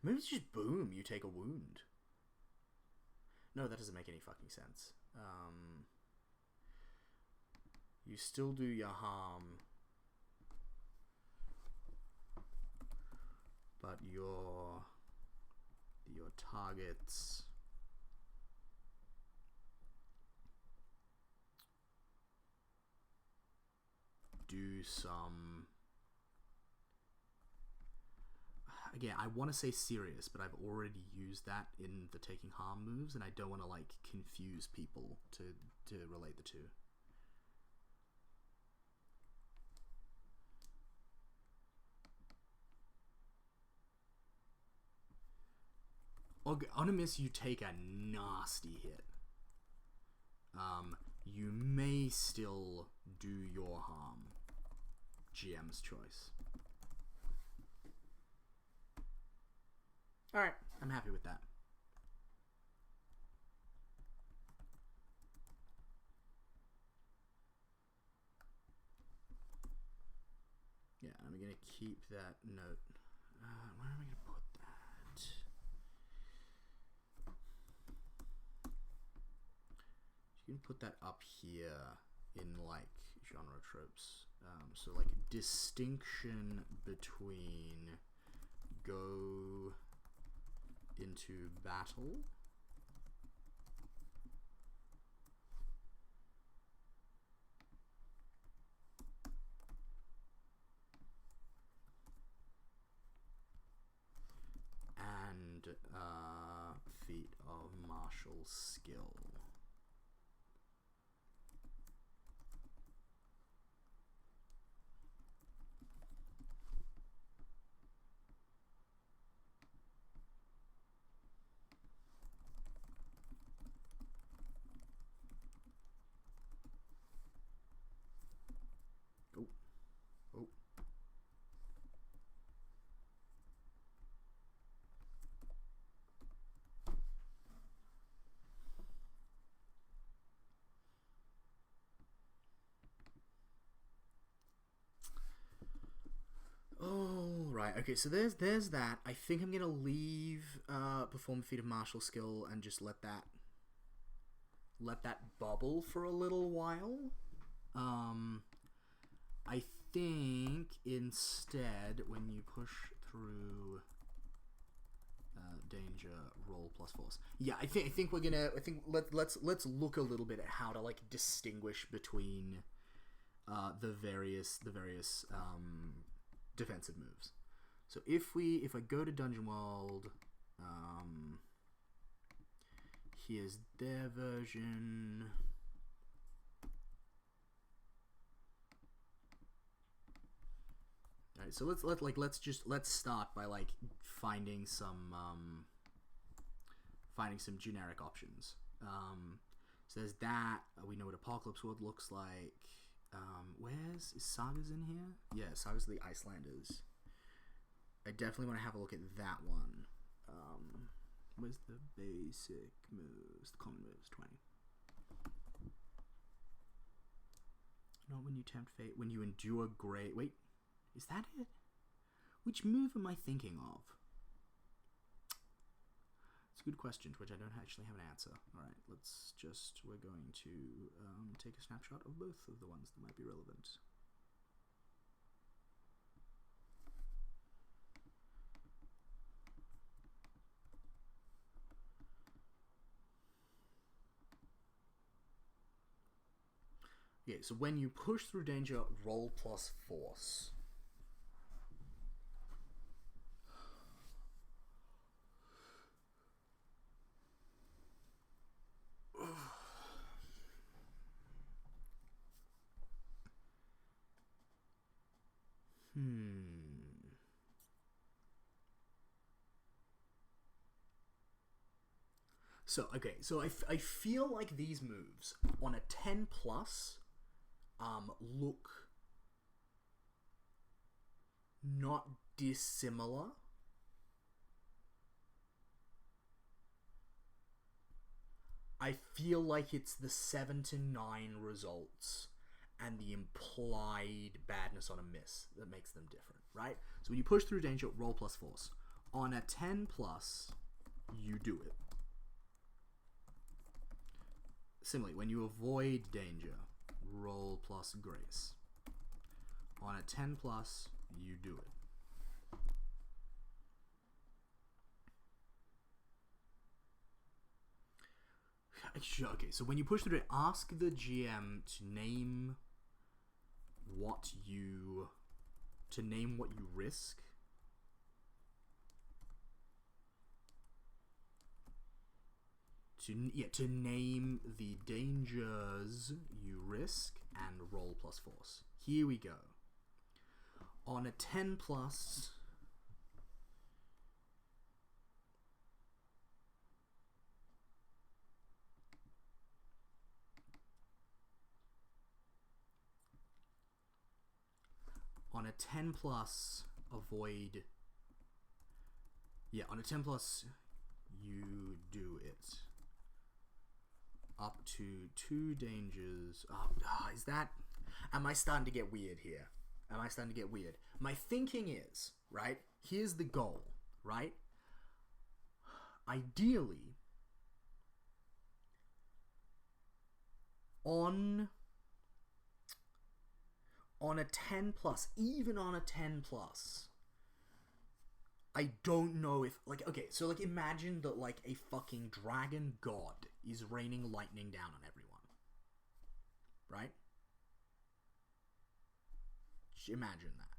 Maybe it's just boom, you take a wound. No, that doesn't make any fucking sense. You still do your harm, but your targets do some. again, I want to say serious, but I've already used that in the taking harm moves, and I don't want to like confuse people to relate the two. On a miss, you take a nasty hit. You may still do your harm. GM's choice. Alright, I'm happy with that. Yeah, I'm going to keep that note. Where am I going to put that? You can put that up here in, like, genre tropes. So, like, distinction between go into battle and feat of martial skill. Right, okay, so there's that. I think I'm gonna leave perform a feat of martial skill and just let that bubble for a little while. I think instead when you push through danger, roll plus force. Yeah, I think we're gonna. Let's look a little bit at how to like distinguish between the various defensive moves. So if I go to Dungeon World, here's their version. All right, so let's start by like finding some generic options. So there's that. We know what Apocalypse World looks like. Is Saga's in here? Yeah, Saga's the Icelanders. I definitely want to have a look at that one. Where's the basic moves? The common moves, 20. Not when you tempt fate. When you endure great... Wait, is that it? Which move am I thinking of? It's a good question, to which I don't actually have an answer. Alright, we're going to take a snapshot of both of the ones that might be relevant. Okay, so when you push through danger, roll plus force. So, okay, so I feel like these moves on a 10 plus look not dissimilar. I feel like it's the 7 to 9 results and the implied badness on a miss that makes them different, right? So when you push through danger, roll plus force. On a 10 plus, you do it. Similarly, when you avoid danger, roll plus grace. On a 10 plus, you do it. Okay, so when you push through it, ask the GM to name what you risk. To name the dangers you risk and roll plus force. Here we go. On a 10 plus, avoid. Yeah, on a 10 plus, you do it. Up to 2 dangers. Is that... Am I starting to get weird here? My thinking is, right? Here's the goal, right? Ideally, on a 10 plus, even on a 10 plus, I don't know if, like, okay, so, like, imagine that, like, a fucking dragon god is raining lightning down on everyone. Right? Just imagine that.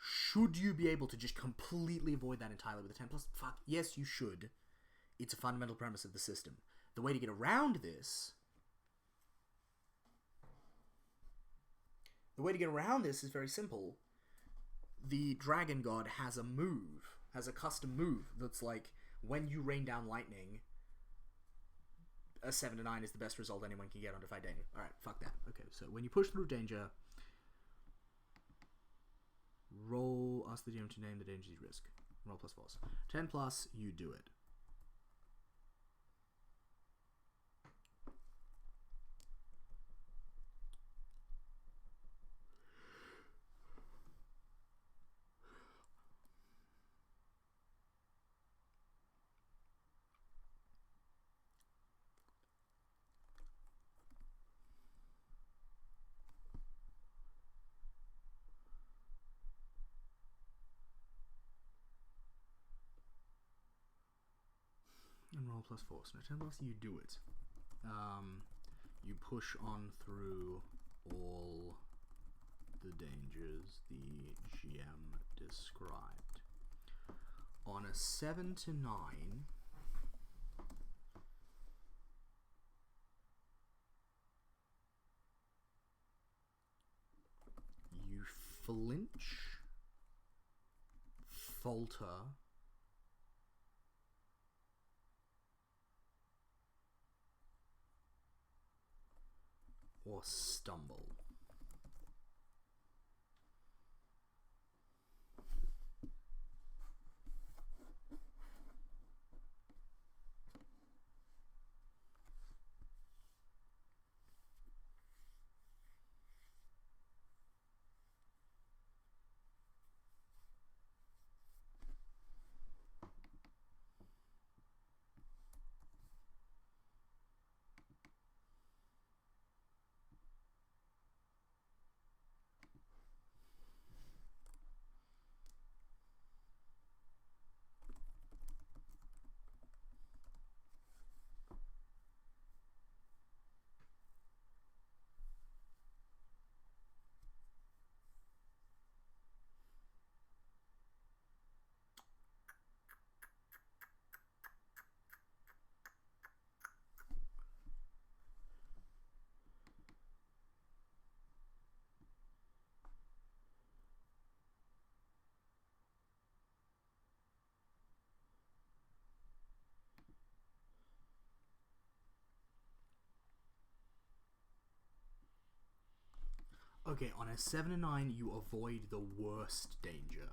Should you be able to just completely avoid that entirely with a 10 plus? Fuck, yes, you should. It's a fundamental premise of the system. The way to get around this... is very simple. The dragon god has a custom move that's like, when you rain down lightning, a 7 to 9 is the best result anyone can get on Defy Danger. Alright, fuck that. Okay, so when you push through danger, ask the GM to name the dangers you risk. Roll plus force. 10 plus, you do it. And roll plus force. No, 10 plus, you do it. You push on through all the dangers the GM described. On a 7 to 9, you flinch, falter, or stumble. Okay, on a 7 to 9, you avoid the worst danger.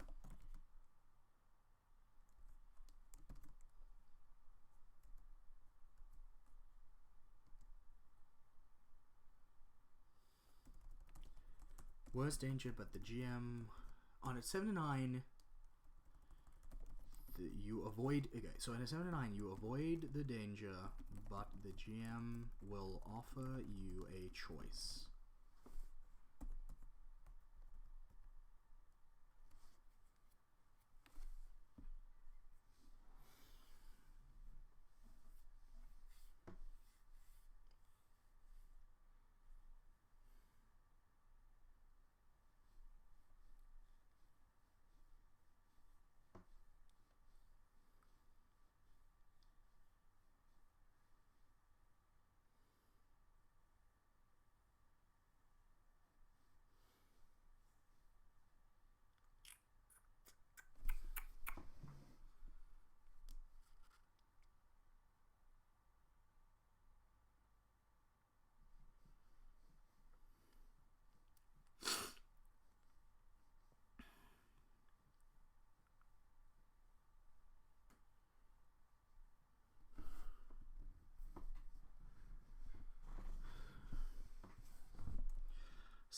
Worst danger, but the GM... On a 7 to 9, you avoid... Okay, so on a 7 to 9, you avoid the danger, but the GM will offer you a choice.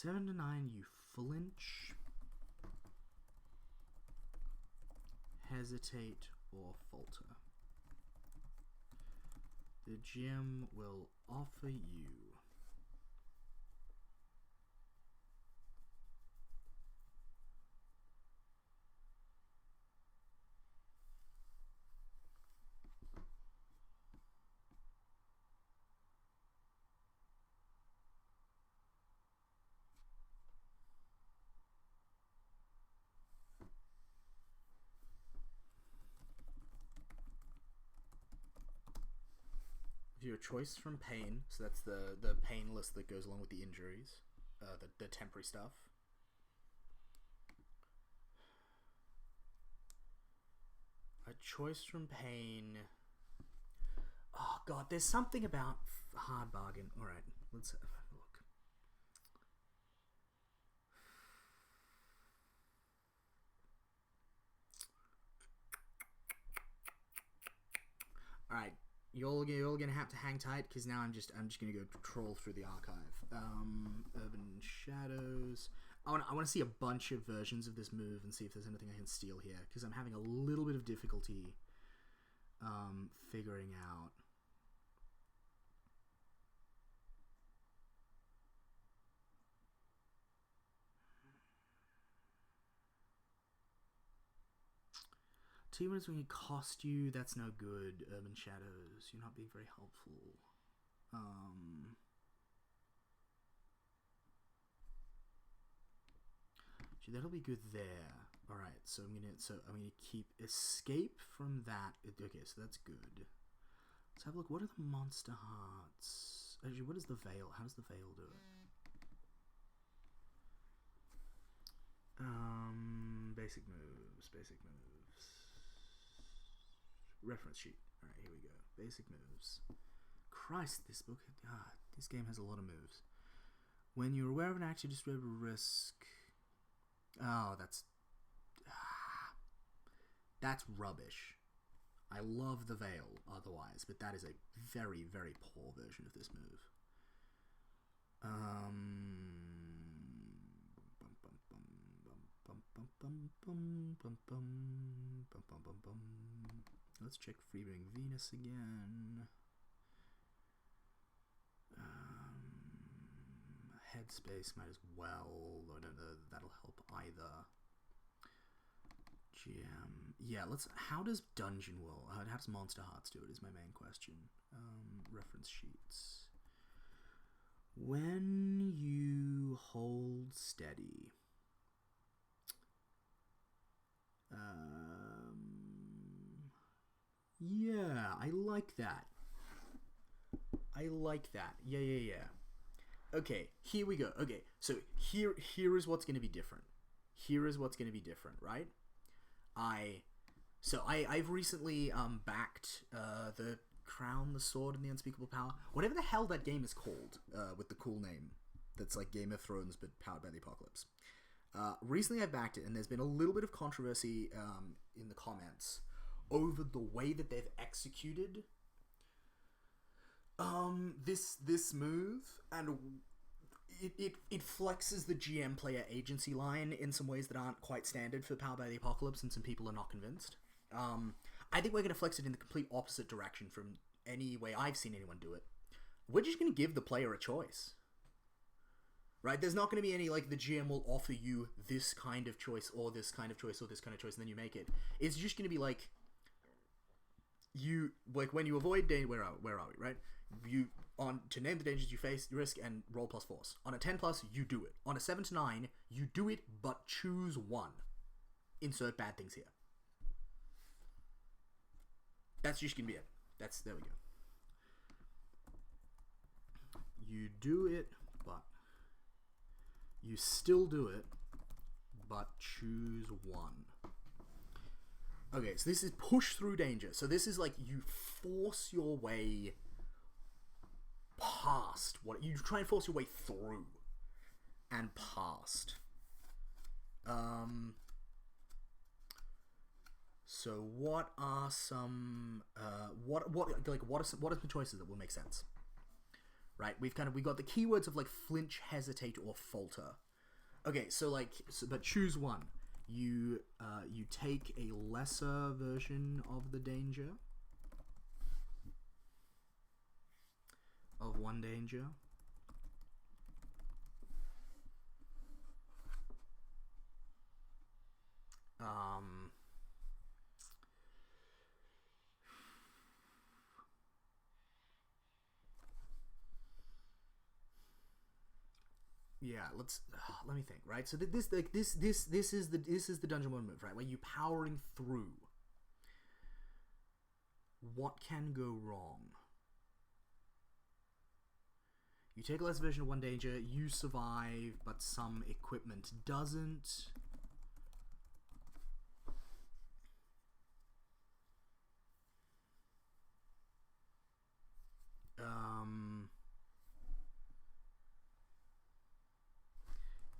7 to 9, you flinch, hesitate, or falter. The GM will offer you a choice from pain, so that's the pain list that goes along with the injuries, the temporary stuff. A choice from pain. Oh god, there's something about hard bargain. All right, let's have a look. All right. You're all gonna have to hang tight because now I'm just gonna go troll through the archive. Urban Shadows. I want to see a bunch of versions of this move and see if there's anything I can steal here because I'm having a little bit of difficulty figuring out. T-Minutes when you cost you, that's no good. Urban Shadows, you're not being very helpful. Gee, that'll be good there. Alright, so I'm gonna keep escape from that. Okay, so that's good. Let's have a look. What are the monster hearts? Actually, what is the veil? How does the veil do it? Basic moves. Reference sheet. Alright, here we go. Basic moves. Christ, this game has a lot of moves. When you're aware of an action, describe a risk. Oh, that's rubbish. I love the veil otherwise, but that is a very, very poor version of this move. Let's check Freebring Venus again. Headspace might as well. I don't know if that'll help either. GM. Yeah, how does Dungeon World, how does Monster Hearts do it is my main question. Reference sheets. When you hold steady. Yeah, I like that. Yeah. Okay, here we go. Okay, so here is what's going to be different. Right? I've recently backed the Crown, the Sword, and the Unspeakable Power. Whatever the hell that game is called, with the cool name. That's like Game of Thrones, but powered by the apocalypse. Recently I backed it, and there's been a little bit of controversy in the comments over the way that they've executed this move, and it flexes the GM player agency line in some ways that aren't quite standard for Powered by the Apocalypse, and some people are not convinced. I think we're going to flex it in the complete opposite direction from any way I've seen anyone do it. We're just going to give the player a choice. Right? There's not going to be any, like, the GM will offer you this kind of choice, or this kind of choice, or this kind of choice, and then you make it. It's just going to be like, when you avoid danger, where are we, right? To name the dangers you face, risk, and roll plus force. On a 10 plus, you do it. On a 7 to 9, you do it, but choose one. Insert bad things here. That's just going to be it. There we go. You do it, but you still do it, but choose one. Okay, so this is push through danger. So this is like you force your way past what you try and force your way through and past. So what are some what are some choices that will make sense? right? We got the keywords of like flinch, hesitate, or falter. Okay, but choose one. You take a lesser version of the danger, of one danger. Yeah, let me think. Right, so this is the dungeon one move, right? Where you powering through. What can go wrong? You take a less version of one danger. You survive, but some equipment doesn't.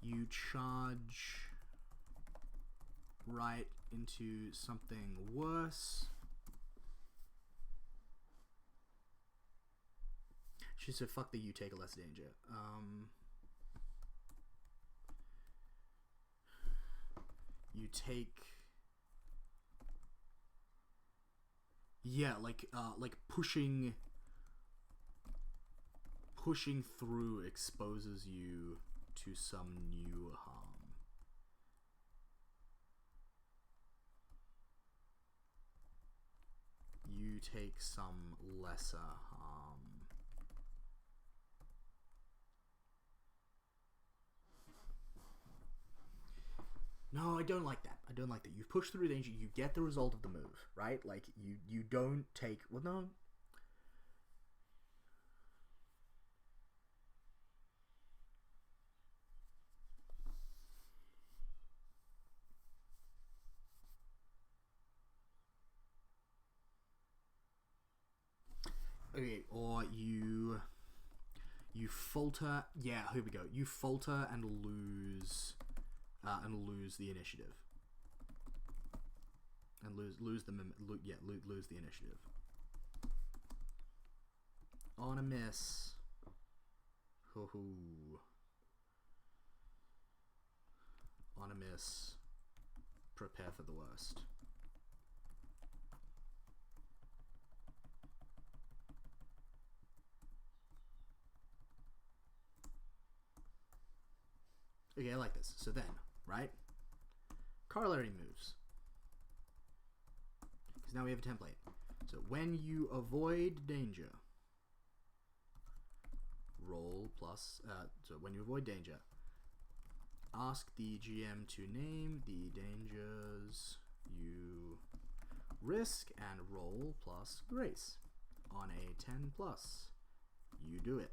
You charge right into something worse. She said, fuck the you take a less danger. You take... Yeah, like pushing through exposes you to some new harm. You take some lesser harm. No, I don't like that. I don't like that. You push through danger, you get the result of the move, right? Like, you don't take... Well, no... Okay, or you falter. Yeah, here we go. You falter and lose the initiative, and lose the initiative on a miss. Hoo-hoo. On a miss. Prepare for the worst. Okay, I like this. So then, right? Corollary moves. Because now we have a template. So when you avoid danger, roll plus... so when you avoid danger, ask the GM to name the dangers you risk and roll plus grace. On a 10 plus, you do it.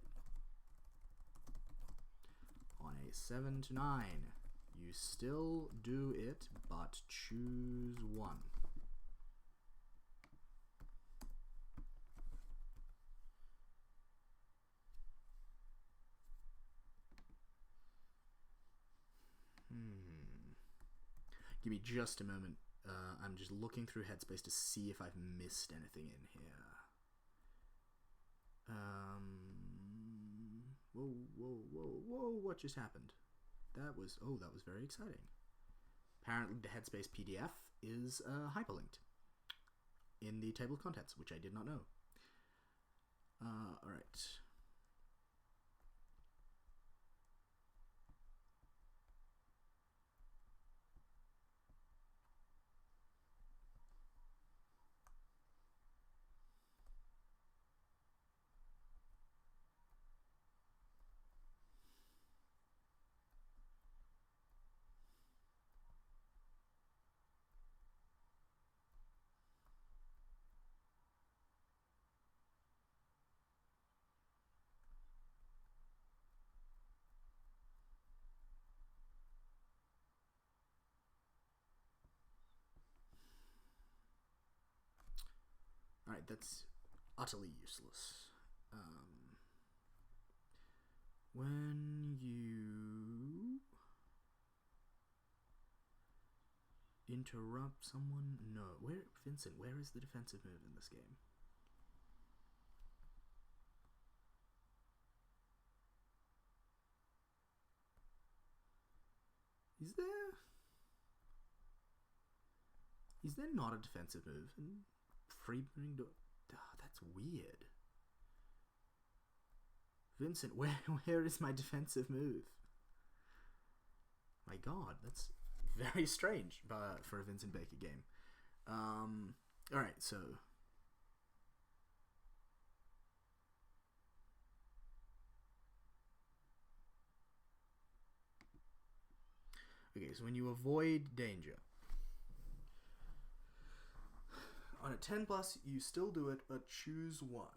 On a 7 to 9, you still do it, but choose one. Give me just a moment. I'm just looking through Headspace to see if I've missed anything in here. Whoa, what just happened? That was very exciting. Apparently the Headspace PDF is hyperlinked in the table of contents, which I did not know. Alright. Alright, that's utterly useless. When you interrupt someone... No. Vincent, where is the defensive move in this game? Is there not a defensive move in freebooting? That's weird. Vincent, where is my defensive move? My God, that's very strange for a Vincent Baker game. Alright, so... Okay, so when you avoid danger... On a 10 plus, you still do it, but choose one.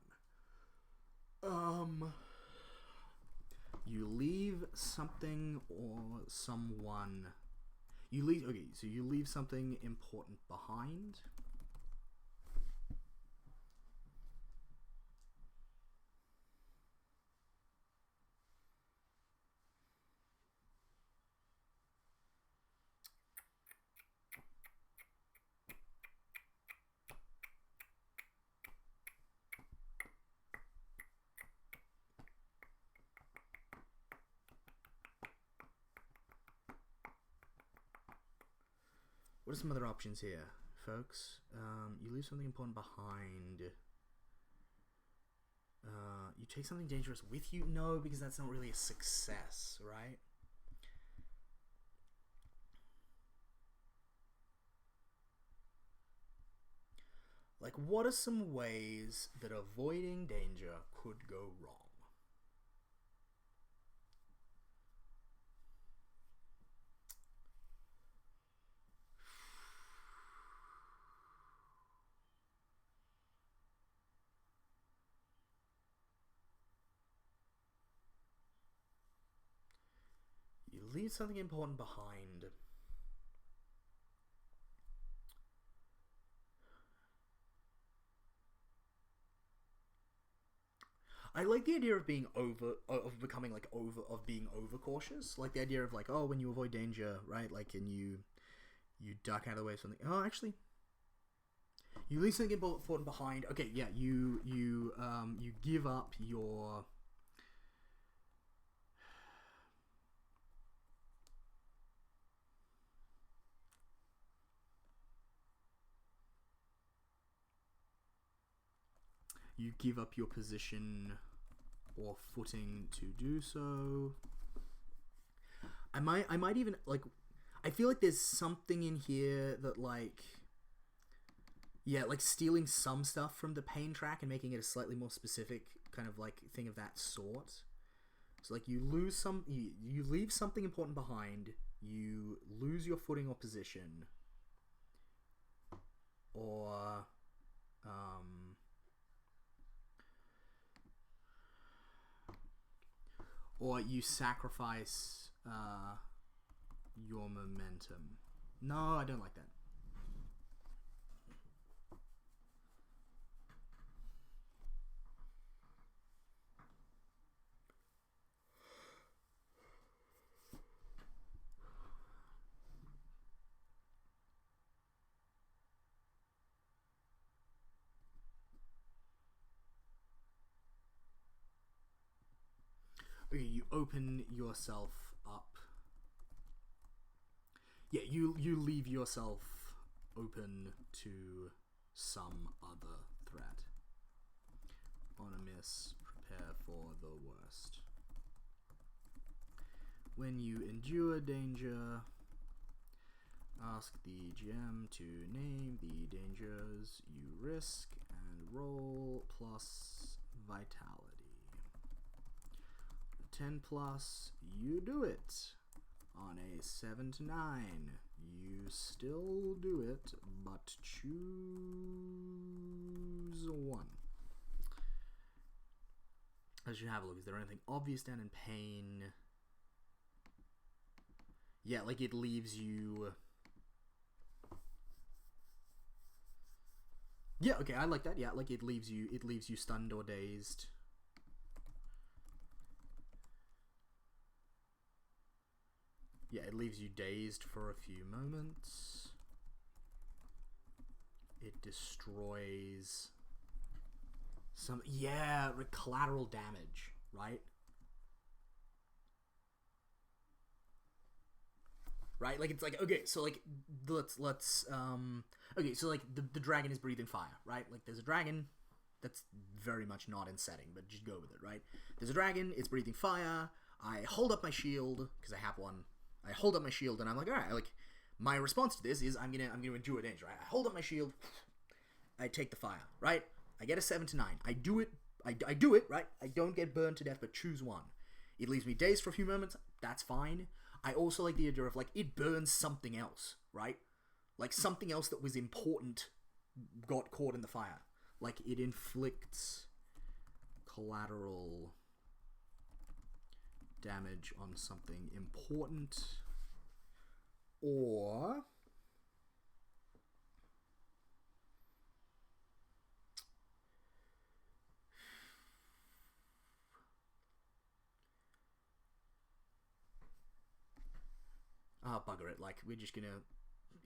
You leave something or someone... You leave something important behind. What are some other options here, folks? You leave something important behind. You take something dangerous with you? No, because that's not really a success, right? Like, what are some ways that avoiding danger could go wrong? You leave something important behind. I like the idea of being becoming overcautious. Like the idea of like, oh, when you avoid danger, right? Like, and you duck out of the way of something. Oh, actually, you leave something important behind. Okay, yeah, you give up your... You give up your position or footing to do so. I might even, like, I feel like there's something in here that, like, yeah, like stealing some stuff from the pain track and making it a slightly more specific kind of like thing of that sort. So like you leave something important behind, you lose your footing or position, or you sacrifice your momentum. No, I don't like that. Okay, you open yourself up. Yeah, you leave yourself open to some other threat. On a miss, prepare for the worst. When you endure danger, ask the GM to name the dangers you risk and roll plus vitality. 10 plus, you do it. On a 7 to 9, you still do it, but choose one. I should have a look. Is there anything obvious down in pain? Yeah, like it leaves you... Yeah, okay, I like that. Yeah, like it leaves you stunned or dazed. Yeah, it leaves you dazed for a few moments. It destroys some... Yeah, collateral damage, right? right? Like, it's like, okay, so like let's okay, so like the dragon is breathing fire, right? Like, there's a dragon. That's very much not in setting, but just go with it, right? There's a dragon, it's breathing fire. I hold up my shield, because I have one. I hold up my shield, and I'm like, alright, like, my response to this is I'm gonna endure danger, right? I hold up my shield, I take the fire, right? I get a 7 to 9. I do it, I do it, right? I don't get burned to death, but choose one. It leaves me dazed for a few moments, that's fine. I also like the idea of, like, it burns something else, right? Like, something else that was important got caught in the fire. Like, it inflicts collateral damage on something important, or bugger it, like, we're just gonna,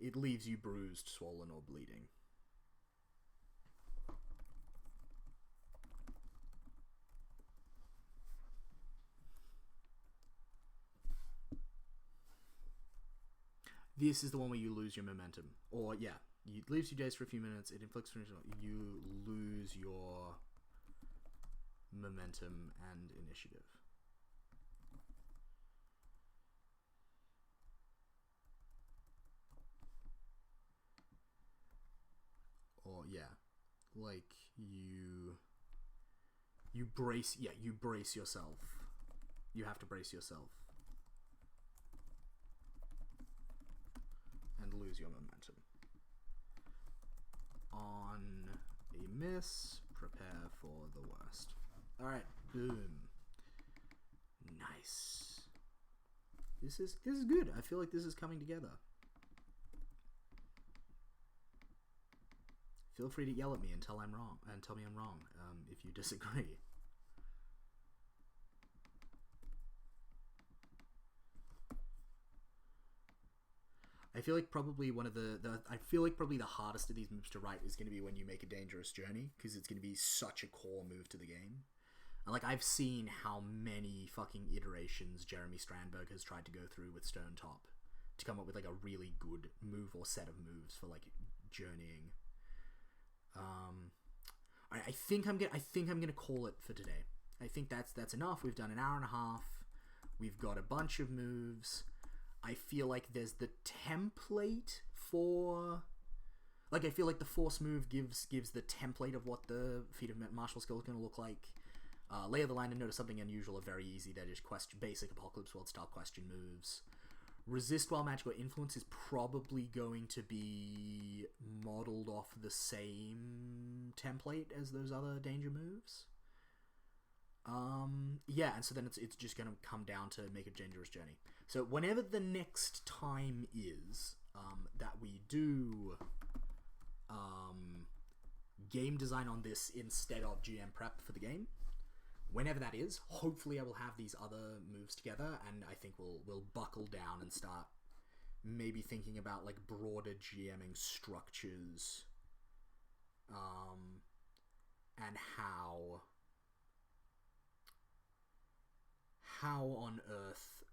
it leaves you bruised, swollen, or bleeding. This is the one where you lose your momentum. Or, yeah, it leaves you dazed for a few minutes, it inflicts, you lose your momentum and initiative. Or, yeah, like, you brace, yeah, you brace yourself. You have to brace yourself. And lose your momentum. On a miss, prepare for the worst. Alright, boom. Nice. This is good. I feel like this is coming together. Feel free to yell at me and tell I'm wrong, and tell me I'm wrong, if you disagree. I feel like probably one of I feel like probably the hardest of these moves to write is going to be when you make a dangerous journey, because it's going to be such a core move to the game. And, like, I've seen how many fucking iterations Jeremy Strandberg has tried to go through with Stone Top to come up with, like, a really good move or set of moves for, like, journeying. I think I'm gonna call it for today. I think that's enough. We've done an hour and a half. We've got a bunch of moves. I feel like there's the template for, like, I feel like the force move gives the template of what the feat of martial skill is going to look like. Lay of the land and notice something unusual are very easy. They're just basic Apocalypse World style question moves. Resist while magical influence is probably going to be modeled off the same template as those other danger moves. Yeah, and so then it's just going to come down to make a dangerous journey. So whenever the next time is that we do game design on this instead of GM prep for the game, whenever that is, hopefully I will have these other moves together, and I think we'll buckle down and start maybe thinking about, like, broader GMing structures, and how on earth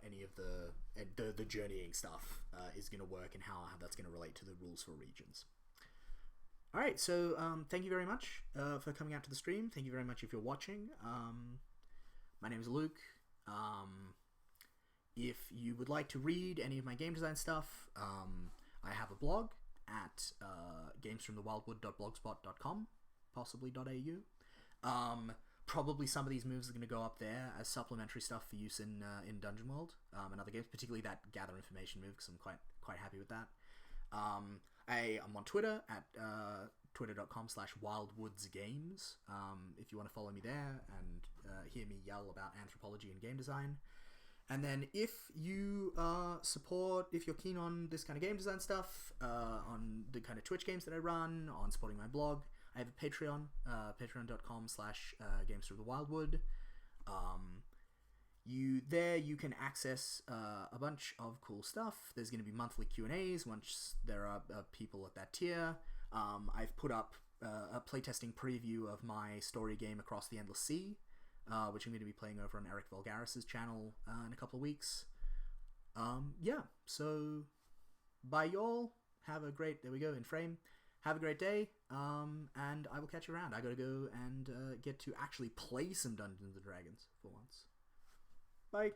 any of the journeying stuff is going to work, and how that's going to relate to the rules for regions. Alright, so thank you very much for coming out to the stream. Thank you very much if you're watching. My name is Luke. If you would like to read any of my game design stuff, I have a blog at gamesfromthewildwood.blogspot.com, possibly .au. Probably some of these moves are going to go up there as supplementary stuff for use in Dungeon World and other games, particularly that gather information move, because I'm quite happy with that. I am on Twitter at twitter.com/wildwoodsgames if you want to follow me there and hear me yell about anthropology and game design. And then if you if you're keen on this kind of game design stuff, on the kind of Twitch games that I run, on supporting my blog, I have a Patreon, patreon.com/gamesfromthewildwood. You can access a bunch of cool stuff. There's going to be monthly Q&As once there are people at that tier. I've put up a playtesting preview of my story game Across the Endless Sea, which I'm going to be playing over on Eric Vulgaris's channel in a couple of weeks. Yeah, so bye y'all. Have a great, there we go, in frame. Have a great day, and I will catch you around. I gotta go and get to actually play some Dungeons & Dragons for once. Bye.